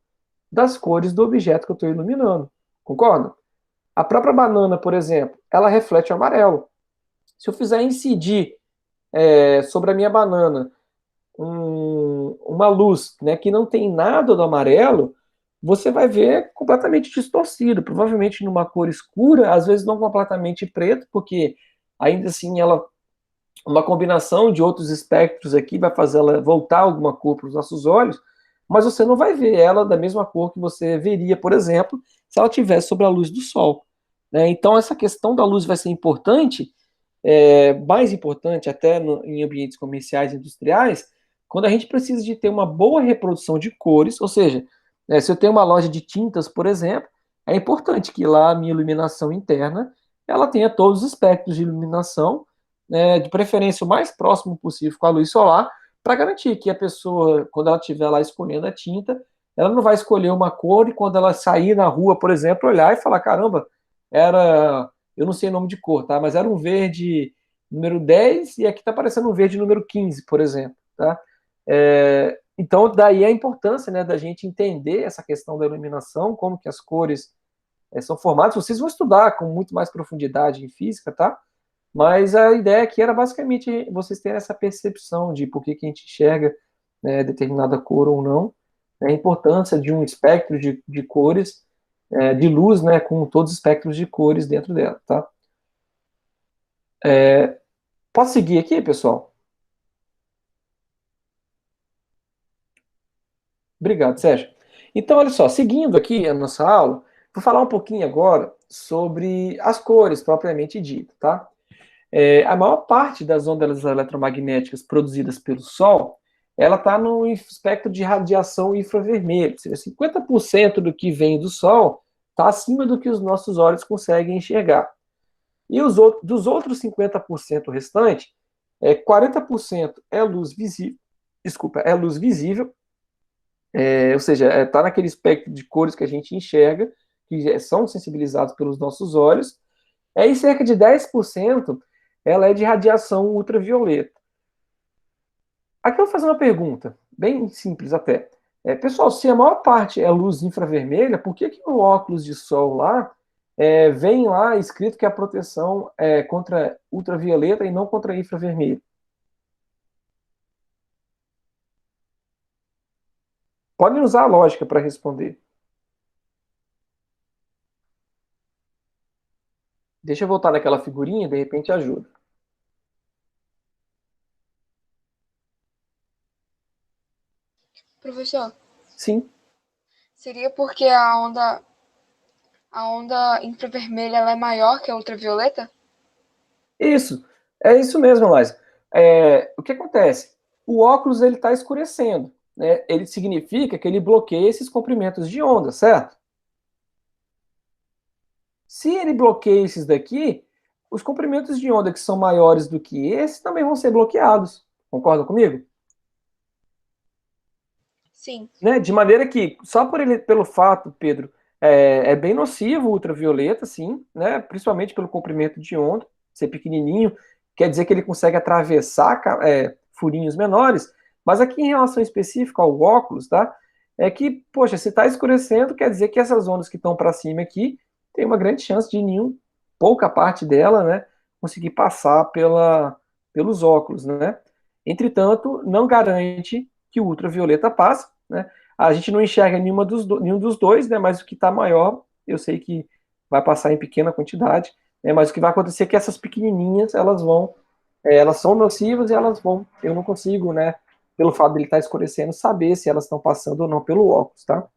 das cores do objeto que eu estou iluminando. Concorda? A própria banana, por exemplo, ela reflete o amarelo. Se eu fizer incidir sobre a minha banana uma luz, né, que não tem nada do amarelo, você vai ver completamente distorcido, provavelmente numa cor escura, às vezes não completamente preto, porque ainda assim uma combinação de outros espectros aqui vai fazer ela voltar alguma cor para os nossos olhos, mas você não vai ver ela da mesma cor que você veria, por exemplo, se ela estivesse sobre a luz do sol. Né? Então essa questão da luz vai ser importante, mais importante até em ambientes comerciais e industriais, quando a gente precisa de ter uma boa reprodução de cores, ou seja, se eu tenho uma loja de tintas, por exemplo, é importante que lá a minha iluminação interna ela tenha todos os espectros de iluminação, de preferência o mais próximo possível com a luz solar, para garantir que a pessoa, quando ela estiver lá escolhendo a tinta, ela não vai escolher uma cor e quando ela sair na rua, por exemplo, olhar e falar, caramba, era eu não sei o nome de cor, tá? Mas era um verde número 10 e aqui está aparecendo um verde número 15, por exemplo, tá? Então, daí a importância, né, da gente entender essa questão da iluminação, como que as cores são formadas. Vocês vão estudar com muito mais profundidade em física, tá? Mas a ideia aqui era basicamente vocês terem essa percepção de por que que a gente enxerga, né, determinada cor ou não, né, a importância de um espectro de cores, de luz, né, com todos os espectros de cores dentro dela, tá? Posso seguir aqui, pessoal? Obrigado, Sérgio. Então, olha só, seguindo aqui a nossa aula, vou falar um pouquinho agora sobre as cores propriamente dito, tá? A maior parte das ondas eletromagnéticas produzidas pelo Sol, ela está no espectro de radiação infravermelho, ou seja, 50% do que vem do Sol está acima do que os nossos olhos conseguem enxergar. E dos outros 50% restantes, 40% é luz visível, desculpa, é luz visível, ou seja, está naquele espectro de cores que a gente enxerga, que são sensibilizados pelos nossos olhos, e cerca de 10% ela é de radiação ultravioleta. Aqui eu vou fazer uma pergunta, bem simples até. Pessoal, se a maior parte é luz infravermelha, por que que no óculos de sol lá, vem lá escrito que a proteção é contra ultravioleta e não contra infravermelho? Podem usar a lógica para responder. Deixa eu voltar naquela figurinha, de repente ajuda. Professor, Sim, seria porque a onda infravermelha ela é maior que a ultravioleta? isso. É isso mesmo, Laís. O que acontece? O óculos ele está escurecendo, né? Ele significa que ele bloqueia esses comprimentos de onda, certo? Se ele bloqueia esses daqui, os comprimentos de onda que são maiores do que esse também vão ser bloqueados. Concorda comigo? Sim. Né? De maneira que, só pelo fato, Pedro, é bem nocivo o ultravioleta, sim, né? Principalmente pelo comprimento de onda, ser pequenininho, quer dizer que ele consegue atravessar furinhos menores, mas aqui em relação específica ao óculos, tá? É que, poxa, se está escurecendo, quer dizer que essas ondas que estão para cima aqui tem uma grande chance de pouca parte dela, né, conseguir passar pelos óculos, né? Entretanto, não garante que o ultravioleta passe, né? A gente não enxerga nenhum dos dois, né? Mas o que está maior, eu sei que vai passar em pequena quantidade, né? Mas o que vai acontecer é que essas pequenininhas, elas são nocivas e elas vão, eu não consigo, né? Pelo fato de ele estar escurecendo, saber se elas estão passando ou não pelo óculos, tá?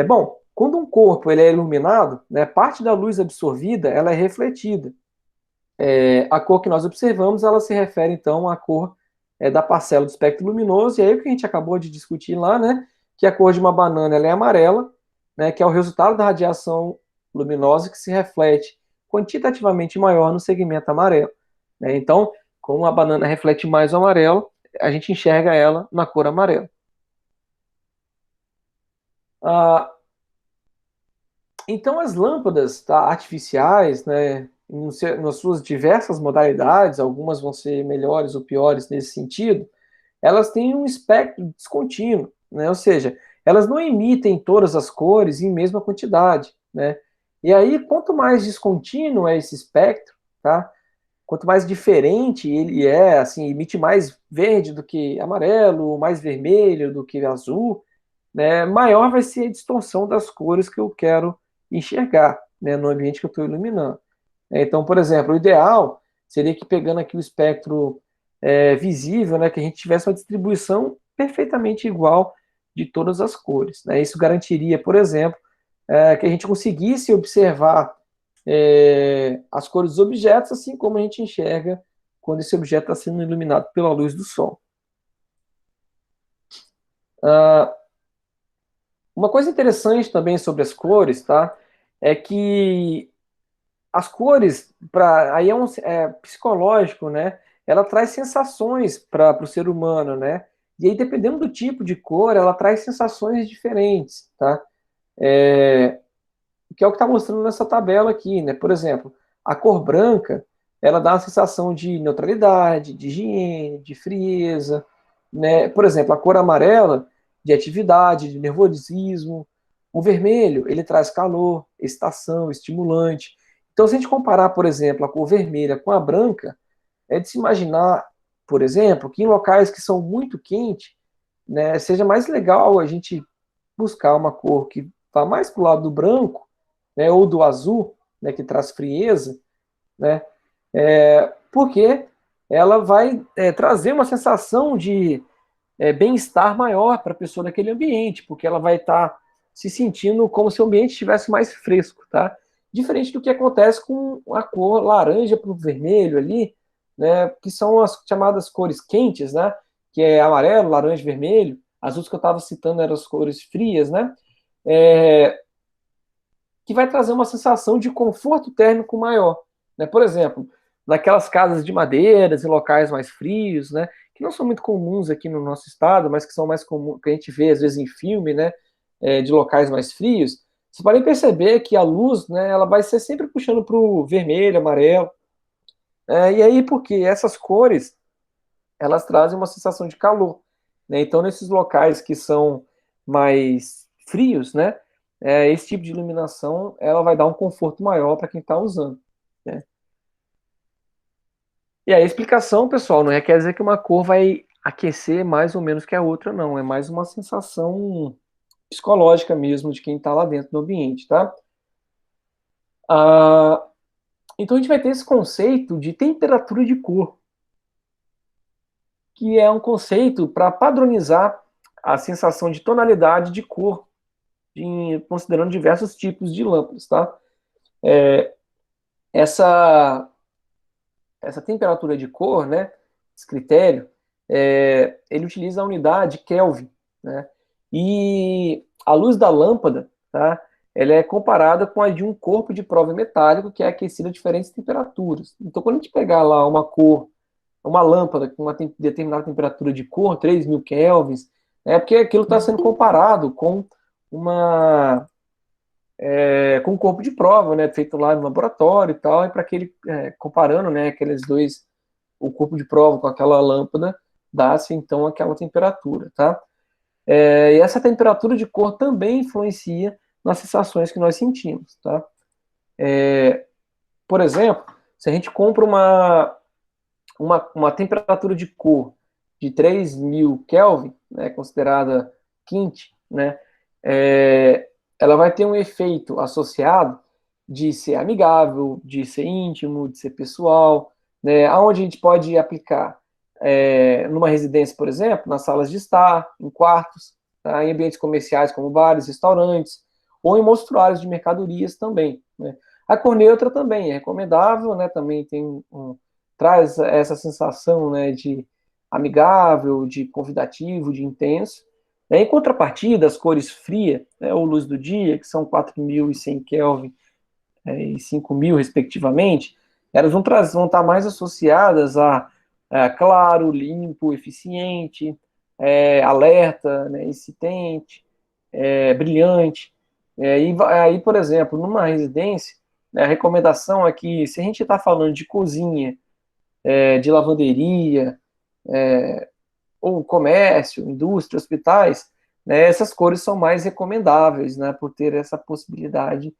Bom, quando um corpo ele é iluminado, né? Parte da luz absorvida, ela é refletida. A cor que nós observamos, ela se refere, então, à cor da parcela do espectro luminoso, e aí o que a gente acabou de discutir lá, né, que a cor de uma banana ela é amarela, né, que é o resultado da radiação luminosa que se reflete quantitativamente maior no segmento amarelo. Né? Então, como a banana reflete mais o amarelo, a gente enxerga ela na cor amarela. Ah, então, as lâmpadas, tá, artificiais, né, nas suas diversas modalidades, algumas vão ser melhores ou piores nesse sentido, elas têm um espectro descontínuo, né, ou seja, elas não emitem todas as cores em mesma quantidade, né, e aí, quanto mais descontínuo é esse espectro, tá, quanto mais diferente ele é, assim, emite mais verde do que amarelo, mais vermelho do que azul, né, maior vai ser a distorção das cores que eu quero enxergar, né, no ambiente que eu estou iluminando. Então, por exemplo, o ideal seria que pegando aqui o espectro visível, né, que a gente tivesse uma distribuição perfeitamente igual de todas as cores. Né? Isso garantiria, por exemplo, que a gente conseguisse observar as cores dos objetos, assim como a gente enxerga quando esse objeto está sendo iluminado pela luz do sol. Uma coisa interessante também sobre as cores, tá? É que as cores, aí é psicológico, né? Ela traz sensações para o ser humano, né? E aí, dependendo do tipo de cor, ela traz sensações diferentes, tá? que é o que está mostrando nessa tabela aqui, né? Por exemplo, a cor branca, ela dá uma sensação de neutralidade, de higiene, de frieza, né? Por exemplo, a cor amarela, de atividade, de nervosismo. O vermelho, ele traz calor, excitação, estimulante. Então, se a gente comparar, por exemplo, a cor vermelha com a branca, é de se imaginar, por exemplo, que em locais que são muito quentes, né, seja mais legal a gente buscar uma cor que vá mais para o lado do branco, né, ou do azul, né, que traz frieza, né, porque ela vai trazer uma sensação de bem-estar maior para a pessoa naquele ambiente, porque ela vai estar se sentindo como se o ambiente estivesse mais fresco, tá? Diferente do que acontece com a cor laranja para o vermelho ali, né, que são as chamadas cores quentes, né, que é amarelo, laranja, vermelho. As outras que eu estava citando eram as cores frias, né, que vai trazer uma sensação de conforto térmico maior, né? Por exemplo, naquelas casas de madeiras e locais mais frios, né, que não são muito comuns aqui no nosso estado, mas que são mais comuns, que a gente vê às vezes em filme, né, de locais mais frios, você pode perceber que a luz, né, ela vai ser sempre puxando para o vermelho, amarelo, e aí porque essas cores, elas trazem uma sensação de calor, né? Então nesses locais que são mais frios, né, esse tipo de iluminação, ela vai dar um conforto maior para quem está usando, né? E aí a explicação, pessoal, não quer dizer que uma cor vai aquecer mais ou menos que a outra, não. É mais uma sensação psicológica mesmo de quem está lá dentro do ambiente, tá? Ah, então a gente vai ter esse conceito de temperatura de cor, que é um conceito para padronizar a sensação de tonalidade de cor, considerando diversos tipos de lâmpadas, tá? Essa essa temperatura de cor, né, esse critério, ele utiliza a unidade Kelvin, né, e a luz da lâmpada, tá, ela é comparada com a de um corpo de prova metálico que é aquecido a diferentes temperaturas. Então, quando a gente pegar lá uma cor, uma lâmpada com uma determinada temperatura de cor, 3.000 kelvins, é porque aquilo está sendo comparado com uma com um corpo de prova, né, feito lá no laboratório e tal, e para aquele, comparando, né, aqueles dois, o corpo de prova com aquela lâmpada, dá-se então aquela temperatura, tá? E essa temperatura de cor também influencia nas sensações que nós sentimos, tá? Por exemplo, se a gente compra uma temperatura de cor de 3.000 Kelvin, né, considerada quente, né, ela vai ter um efeito associado de ser amigável, de ser íntimo, de ser pessoal, né, aonde a gente pode aplicar numa residência, por exemplo, nas salas de estar, em quartos, tá, em ambientes comerciais como bares, restaurantes, ou em mostruários de mercadorias também, né. A cor neutra também é recomendável, né, também traz essa sensação, né, de amigável, de convidativo, de intenso. Em contrapartida, as cores frias, né, ou luz do dia, que são 4.100 Kelvin e 5.000, respectivamente, elas vão estar mais associadas a claro, limpo, eficiente, alerta, né, excitante, brilhante. E aí, por exemplo, numa residência, né, a recomendação é que, se a gente está falando de cozinha, de lavanderia, ou comércio, indústria, hospitais, né, essas cores são mais recomendáveis, né, por ter essa possibilidade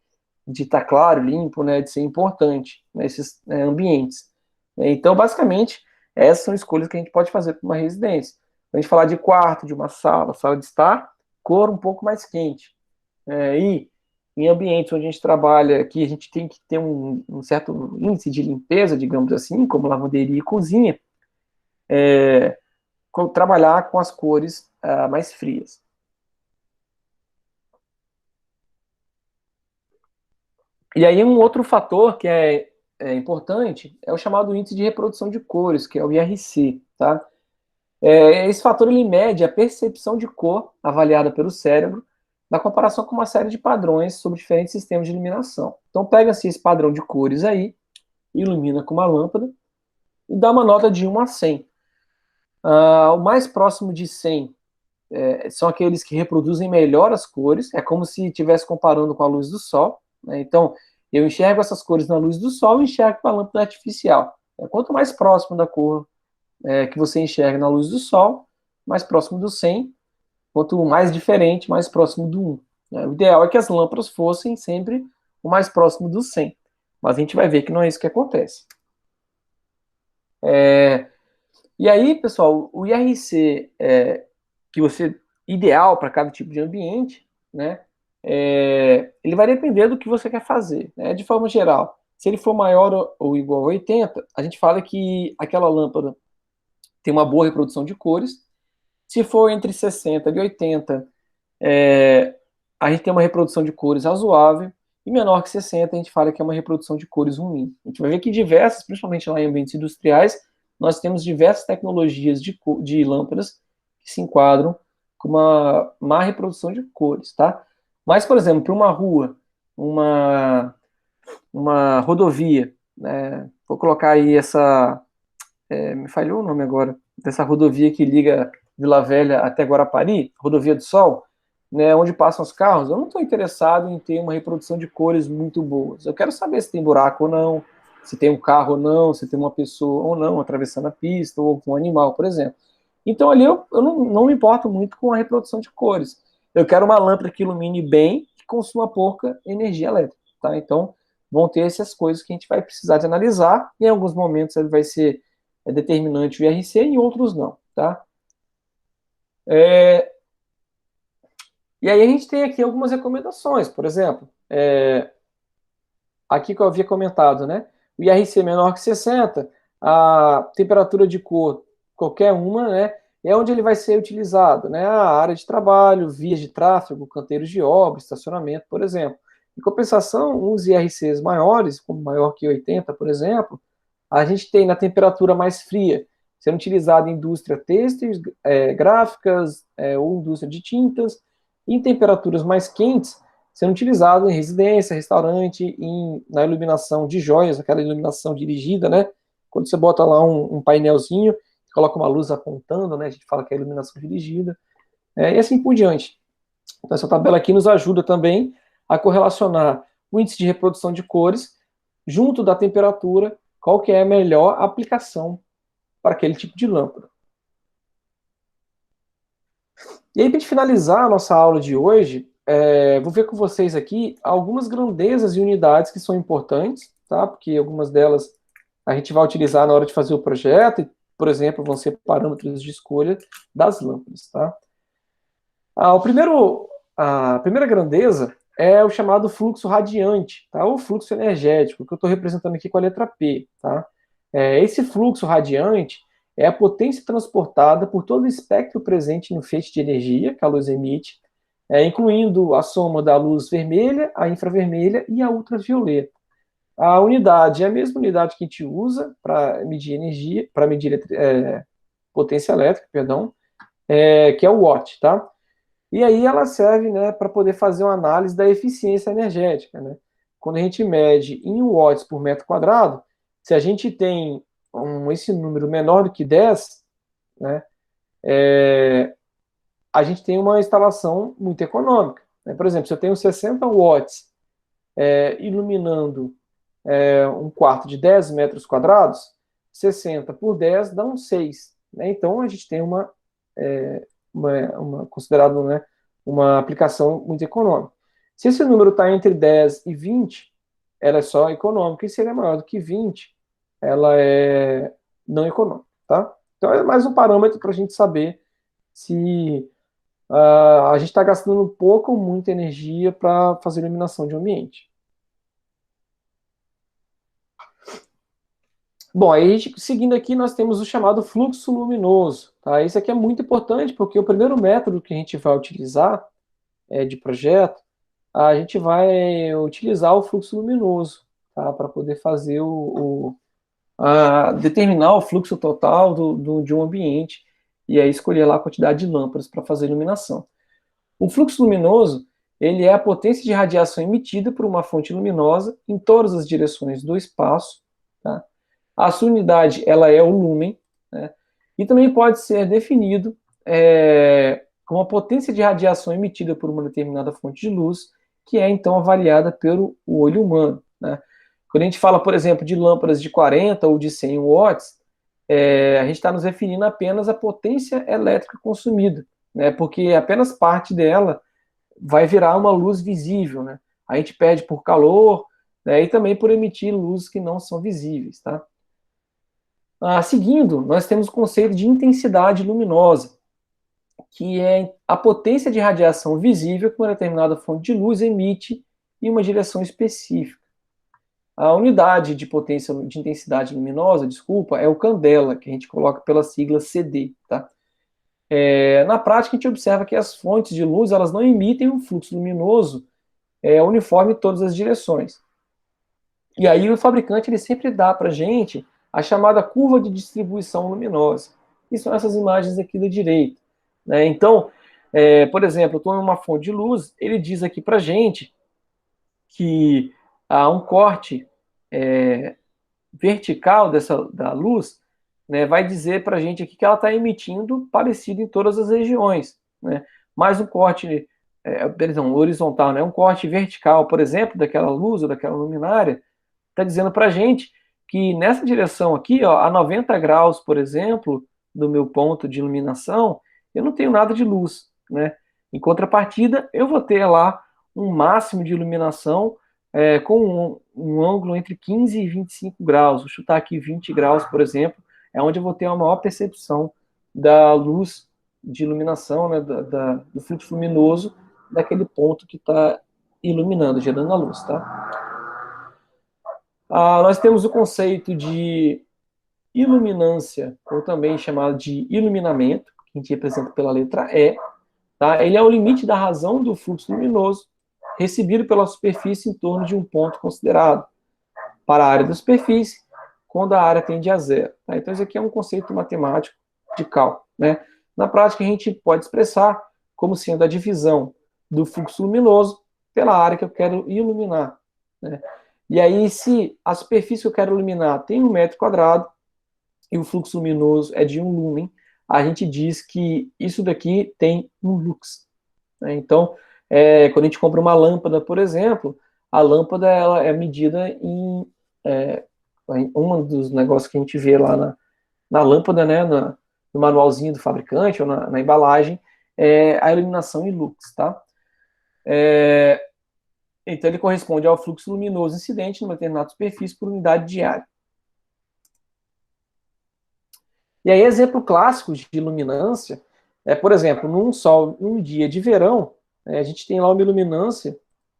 de estar claro, limpo, né, de ser importante nesses ambientes. Então, basicamente, essas são escolhas que a gente pode fazer para uma residência. A gente falar de quarto, de uma sala de estar, cor um pouco mais quente. E em ambientes onde a gente trabalha, que a gente tem que ter um certo índice de limpeza, digamos assim, como lavanderia e cozinha, trabalhar com as cores mais frias. E aí um outro fator que é importante é o chamado índice de reprodução de cores, que é o IRC, tá? Esse fator ele mede a percepção de cor avaliada pelo cérebro na comparação com uma série de padrões sobre diferentes sistemas de iluminação. Então pega-se esse padrão de cores aí, ilumina com uma lâmpada e dá uma nota de 1 a 100. O mais próximo de 100 são aqueles que reproduzem melhor as cores, é como se estivesse comparando com a luz do sol, né? Então, eu enxergo essas cores na luz do sol e enxergo com a lâmpada artificial. Quanto mais próximo da cor que você enxerga na luz do sol, mais próximo do 100, quanto mais diferente, mais próximo do 1. Né? O ideal é que as lâmpadas fossem sempre o mais próximo do 100, mas a gente vai ver que não é isso que acontece. E aí, pessoal, o IRC que você ideal para cada tipo de ambiente, né? Ele vai depender do que você quer fazer, né? De forma geral, se ele for maior ou igual a 80, a gente fala que aquela lâmpada tem uma boa reprodução de cores. Se for entre 60 e 80, a gente tem uma reprodução de cores razoável, e menor que 60, a gente fala que é uma reprodução de cores ruim. A gente vai ver que diversas, principalmente lá em ambientes industriais, nós temos diversas tecnologias de lâmpadas que se enquadram com uma má reprodução de cores, tá? Mas, por exemplo, para uma rua, uma rodovia, né? Vou colocar aí me falhou o nome agora, dessa rodovia que liga Vila Velha até Guarapari, Rodovia do Sol, né, onde passam os carros. Eu não estou interessado em ter uma reprodução de cores muito boas. Eu quero saber se tem buraco ou não, se tem um carro ou não, se tem uma pessoa ou não atravessando a pista, ou um animal, por exemplo. Então ali eu não me importo muito com a reprodução de cores. Eu quero uma lâmpada que ilumine bem, que consuma pouca energia elétrica, tá? Então vão ter essas coisas que a gente vai precisar de analisar. Em alguns momentos ele vai ser determinante o IRC, em outros não, tá? E aí a gente tem aqui algumas recomendações, por exemplo, aqui que eu havia comentado, né? O IRC menor que 60, a temperatura de cor, qualquer uma, né? É onde ele vai ser utilizado, né? A área de trabalho, vias de tráfego, canteiros de obra, estacionamento, por exemplo. Em compensação, os IRCs maiores, como maior que 80, por exemplo, a gente tem na temperatura mais fria, sendo utilizado em indústria têxteis, gráficas, ou indústria de tintas, e em temperaturas mais quentes, sendo utilizado em residência, restaurante, na iluminação de joias, aquela iluminação dirigida, né? Quando você bota lá um painelzinho, coloca uma luz apontando, né? A gente fala que é iluminação dirigida, e assim por diante. Então, essa tabela aqui nos ajuda também a correlacionar o índice de reprodução de cores junto da temperatura, qual que é a melhor aplicação para aquele tipo de lâmpada. E aí, para finalizar a nossa aula de hoje, vou ver com vocês aqui algumas grandezas e unidades que são importantes, tá? Porque algumas delas a gente vai utilizar na hora de fazer o projeto, e, por exemplo, vão ser parâmetros de escolha das lâmpadas, tá? A primeira grandeza é o chamado fluxo radiante, tá? Ou fluxo energético, que eu estou representando aqui com a letra P, tá? Esse fluxo radiante é a potência transportada por todo o espectro presente no feixe de energia que a luz emite, incluindo a soma da luz vermelha, a infravermelha e a ultravioleta. A unidade é a mesma unidade que a gente usa para medir energia, para medir potência elétrica, perdão, que é o watt, tá? E aí ela serve, né, para poder fazer uma análise da eficiência energética, né? Quando a gente mede em watts por metro quadrado, se a gente tem esse número menor do que 10, né, a gente tem uma instalação muito econômica, né? Por exemplo, se eu tenho 60 watts iluminando um quarto de 10 metros quadrados, 60 por 10 dá um 6. Né? Então, a gente tem considerado, né, uma aplicação muito econômica. Se esse número está entre 10 e 20, ela é só econômica, e se ele é maior do que 20, ela é não econômica, tá? Então é mais um parâmetro para a gente saber se a gente está gastando pouco ou muita energia para fazer iluminação de um ambiente. Bom, aí seguindo aqui nós temos o chamado fluxo luminoso, tá? Esse aqui é muito importante porque o primeiro método que a gente vai utilizar de projeto, a gente vai utilizar o fluxo luminoso, tá? Para poder fazer determinar o fluxo total de um ambiente e aí escolher lá a quantidade de lâmpadas para fazer iluminação. O fluxo luminoso, ele é a potência de radiação emitida por uma fonte luminosa em todas as direções do espaço, tá? A sua unidade, ela é o lúmen, né? E também pode ser definido como a potência de radiação emitida por uma determinada fonte de luz, que é então avaliada pelo olho humano, né? Quando a gente fala, por exemplo, de lâmpadas de 40 ou de 100 watts, a gente está nos referindo apenas à potência elétrica consumida, né? Porque apenas parte dela vai virar uma luz visível, né? A gente perde por calor, né, e também por emitir luzes que não são visíveis, tá? Seguindo, nós temos o conceito de intensidade luminosa, que é a potência de radiação visível que uma determinada fonte de luz emite em uma direção específica. A unidade de potência de intensidade luminosa, desculpa, é o candela, que a gente coloca pela sigla CD, tá? Na prática, a gente observa que as fontes de luz elas não emitem um fluxo luminoso uniforme em todas as direções. E aí o fabricante ele sempre dá para a gente a chamada curva de distribuição luminosa. E são essas imagens aqui da direita, né? Então, por exemplo, eu estou em uma fonte de luz, ele diz aqui para a gente que há um corte vertical da luz, né, vai dizer para a gente aqui que ela está emitindo parecido em todas as regiões, né? Mas um corte, horizontal, né, um corte vertical, por exemplo, daquela luz ou daquela luminária, está dizendo para a gente que nessa direção aqui, ó, a 90 graus, por exemplo, do meu ponto de iluminação, eu não tenho nada de luz, né? Em contrapartida, eu vou ter lá um máximo de iluminação com um ângulo entre 15 e 25 graus. Vou chutar aqui 20 graus, por exemplo, é onde eu vou ter uma maior percepção da luz de iluminação, né, do fluxo luminoso daquele ponto que está iluminando, gerando a luz, tá? Nós temos o conceito de iluminância, ou também chamado de iluminamento, que a gente representa pela letra E, tá? Ele é o limite da razão do fluxo luminoso recebido pela superfície em torno de um ponto considerado para a área da superfície, quando a área tende a zero. Tá? Então, isso aqui é um conceito matemático de cálculo, né? Na prática, a gente pode expressar como sendo a divisão do fluxo luminoso pela área que eu quero iluminar, né? E aí, se a superfície que eu quero iluminar tem 1 metro quadrado e o fluxo luminoso é de 1 lúmen, a gente diz que isso daqui tem um lux, né? Então, quando a gente compra uma lâmpada, por exemplo, a lâmpada ela é medida em um dos negócios que a gente vê lá na lâmpada, né, no manualzinho do fabricante ou na embalagem, é a iluminação em lux, tá? Então ele corresponde ao fluxo luminoso incidente numa determinada superfície por unidade de área. E aí, exemplo clássico de iluminância por exemplo, num dia de verão, a gente tem lá uma iluminância,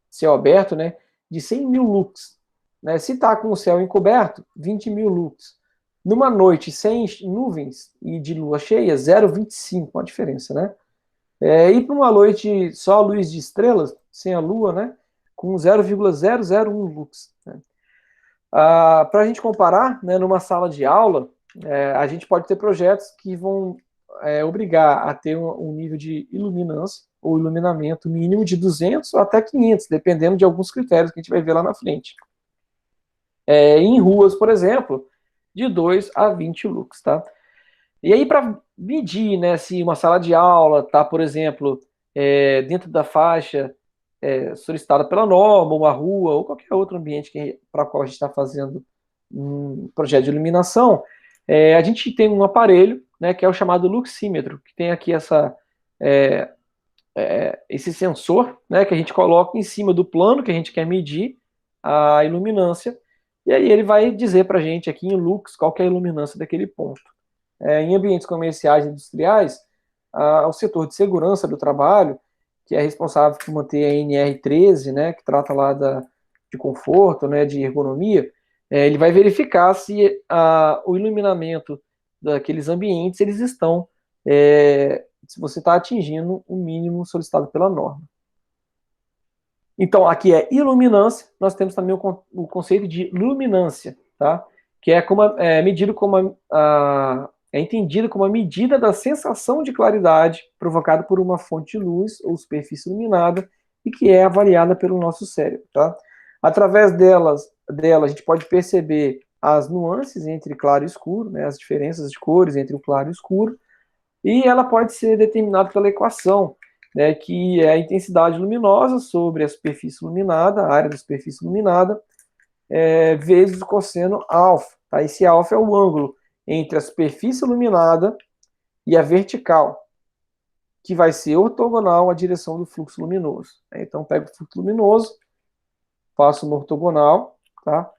céu aberto, né, de 100 mil lux. Né? Se está com o céu encoberto, 20 mil lux. Numa noite sem nuvens e de lua cheia, 0,25, uma diferença, né? E para uma noite só luz de estrelas, sem a lua, né, com 0,001 lux. Né? Para a gente comparar, né, numa sala de aula, a gente pode ter projetos que vão obrigar a ter um nível de iluminância ou iluminamento mínimo de 200 ou até 500, dependendo de alguns critérios que a gente vai ver lá na frente. Em ruas, por exemplo, de 2 a 20 lux, tá? E aí, para medir, né, se uma sala de aula está, por exemplo, dentro da faixa solicitada pela norma, uma rua, ou qualquer outro ambiente para o qual a gente está fazendo um projeto de iluminação, a gente tem um aparelho, né, que é o chamado luxímetro, que tem aqui esse sensor, né, que a gente coloca em cima do plano que a gente quer medir a iluminância, e aí ele vai dizer para a gente aqui em lux qual que é a iluminância daquele ponto. Em ambientes comerciais e industriais, o setor de segurança do trabalho, que é responsável por manter a NR13, né, que trata lá de conforto, né, de ergonomia, ele vai verificar se o iluminamento daqueles ambientes eles estão, se você está atingindo o mínimo solicitado pela norma. Então, aqui é iluminância, nós temos também o conceito de luminância, tá? Que medido como é entendido como a medida da sensação de claridade provocada por uma fonte de luz ou superfície iluminada e que é avaliada pelo nosso cérebro, tá? Através dela a gente pode perceber as nuances entre claro e escuro, né, as diferenças de cores entre o claro e o escuro, e ela pode ser determinada pela equação, né, que é a intensidade luminosa sobre a superfície iluminada, a área da superfície iluminada, vezes o cosseno alfa. Tá? Esse alfa é o ângulo entre a superfície iluminada e a vertical, que vai ser ortogonal à direção do fluxo luminoso. Então, pego o fluxo luminoso, faço uma ortogonal, tá?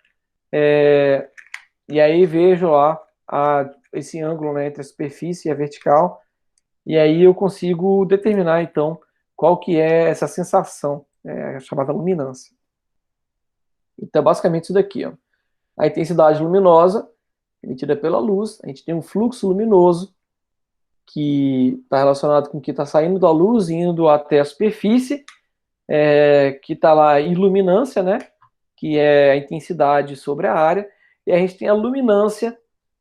E aí vejo lá esse ângulo, né, entre a superfície e a vertical, e aí eu consigo determinar, então, qual que é essa sensação, chamada luminância. Então, basicamente isso daqui, ó. A intensidade luminosa emitida pela luz, a gente tem um fluxo luminoso que está relacionado com o que está saindo da luz e indo até a superfície, que está lá a iluminância, né, que é a intensidade sobre a área, e a gente tem a luminância,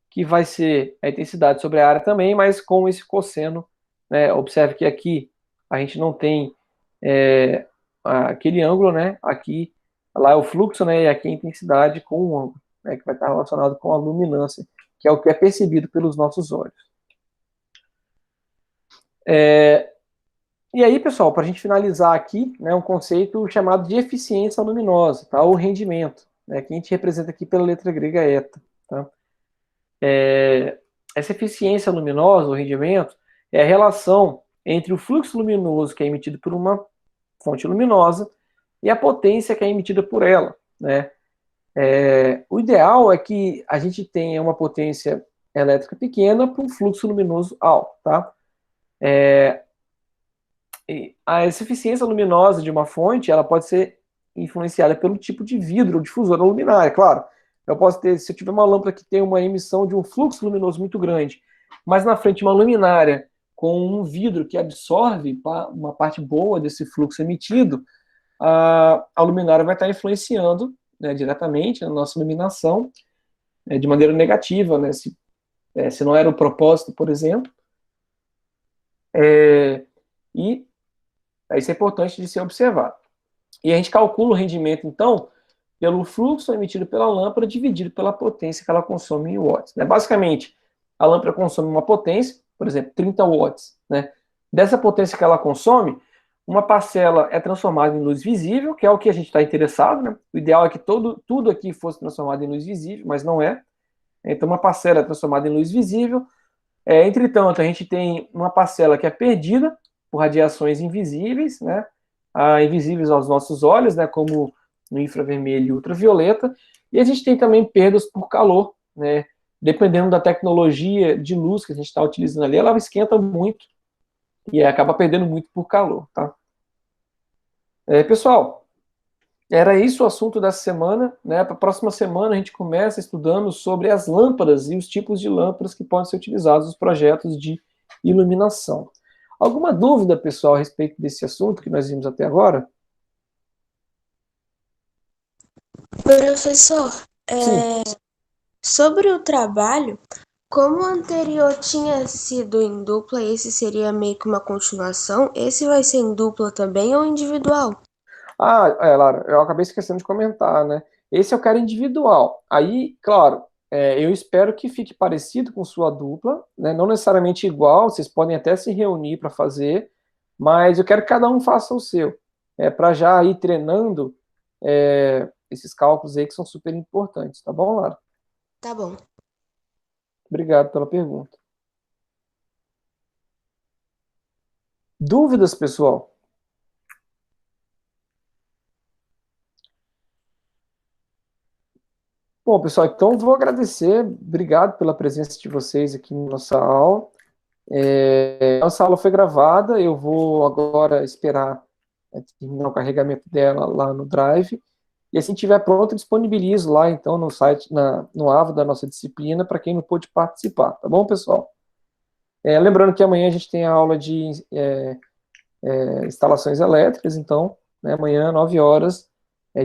que vai ser a intensidade sobre a área também, mas com esse cosseno, né? Observe que aqui a gente não tem aquele ângulo, né? Aqui, lá é o fluxo, né? E aqui a intensidade com o ângulo, né? Que vai estar relacionado com a luminância, que é o que é percebido pelos nossos olhos. E aí, pessoal, para a gente finalizar aqui, né, um conceito chamado de eficiência luminosa, tá? Ou rendimento, né? Que a gente representa aqui pela letra grega eta, tá? Essa eficiência luminosa, o rendimento, é a relação entre o fluxo luminoso que é emitido por uma fonte luminosa e a potência que é emitida por ela, né? O ideal é que a gente tenha uma potência elétrica pequena para um fluxo luminoso alto, tá? Essa eficiência luminosa de uma fonte, ela pode ser influenciada pelo tipo de vidro ou difusor ou luminária, claro. Eu posso ter, se eu tiver uma lâmpada que tem uma emissão de um fluxo luminoso muito grande, mas na frente uma luminária com um vidro que absorve uma parte boa desse fluxo emitido, a luminária vai estar influenciando, né, diretamente na nossa iluminação, de maneira negativa, né, se não era o propósito, por exemplo. E isso é importante de ser observado. E a gente calcula o rendimento, então, pelo fluxo emitido pela lâmpada dividido pela potência que ela consome em watts. Né? Basicamente, a lâmpada consome uma potência, por exemplo, 30 watts. Né? Dessa potência que ela consome, uma parcela é transformada em luz visível, que é o que a gente está interessado. Né? O ideal é que tudo aqui fosse transformado em luz visível, mas não é. Então, uma parcela é transformada em luz visível. Entretanto, a gente tem uma parcela que é perdida por radiações invisíveis, né? Invisíveis aos nossos olhos, né? Como no infravermelho e ultravioleta, e a gente tem também perdas por calor, né? Dependendo da tecnologia de luz que a gente está utilizando ali, ela esquenta muito e acaba perdendo muito por calor, tá? Pessoal, era isso o assunto dessa semana, né? Para a próxima semana a gente começa estudando sobre as lâmpadas e os tipos de lâmpadas que podem ser utilizados nos projetos de iluminação. Alguma dúvida, pessoal, a respeito desse assunto que nós vimos até agora? Professor, Sim. sobre o trabalho, como o anterior tinha sido em dupla, esse seria meio que uma continuação? Esse vai ser em dupla também ou individual? Lara, eu acabei esquecendo de comentar, né? Esse eu quero individual. Aí, claro, eu espero que fique parecido com sua dupla, né? Não necessariamente igual, vocês podem até se reunir para fazer, mas eu quero que cada um faça o seu, para já ir treinando esses cálculos aí que são super importantes, tá bom, Lara? Tá bom. Obrigado pela pergunta. Dúvidas, pessoal? Bom, pessoal, então vou agradecer, obrigado pela presença de vocês aqui na nossa aula. Nossa aula foi gravada, eu vou agora esperar terminar o carregamento dela lá no Drive, e assim que estiver pronto, eu disponibilizo lá, então, no site, no AVO da nossa disciplina, para quem não pôde participar, tá bom, pessoal? Lembrando que amanhã a gente tem a aula de instalações elétricas, então, né, amanhã, 9 horas,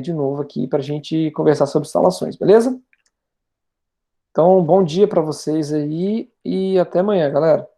de novo aqui para a gente conversar sobre instalações, beleza? Então, bom dia para vocês aí e até amanhã, galera.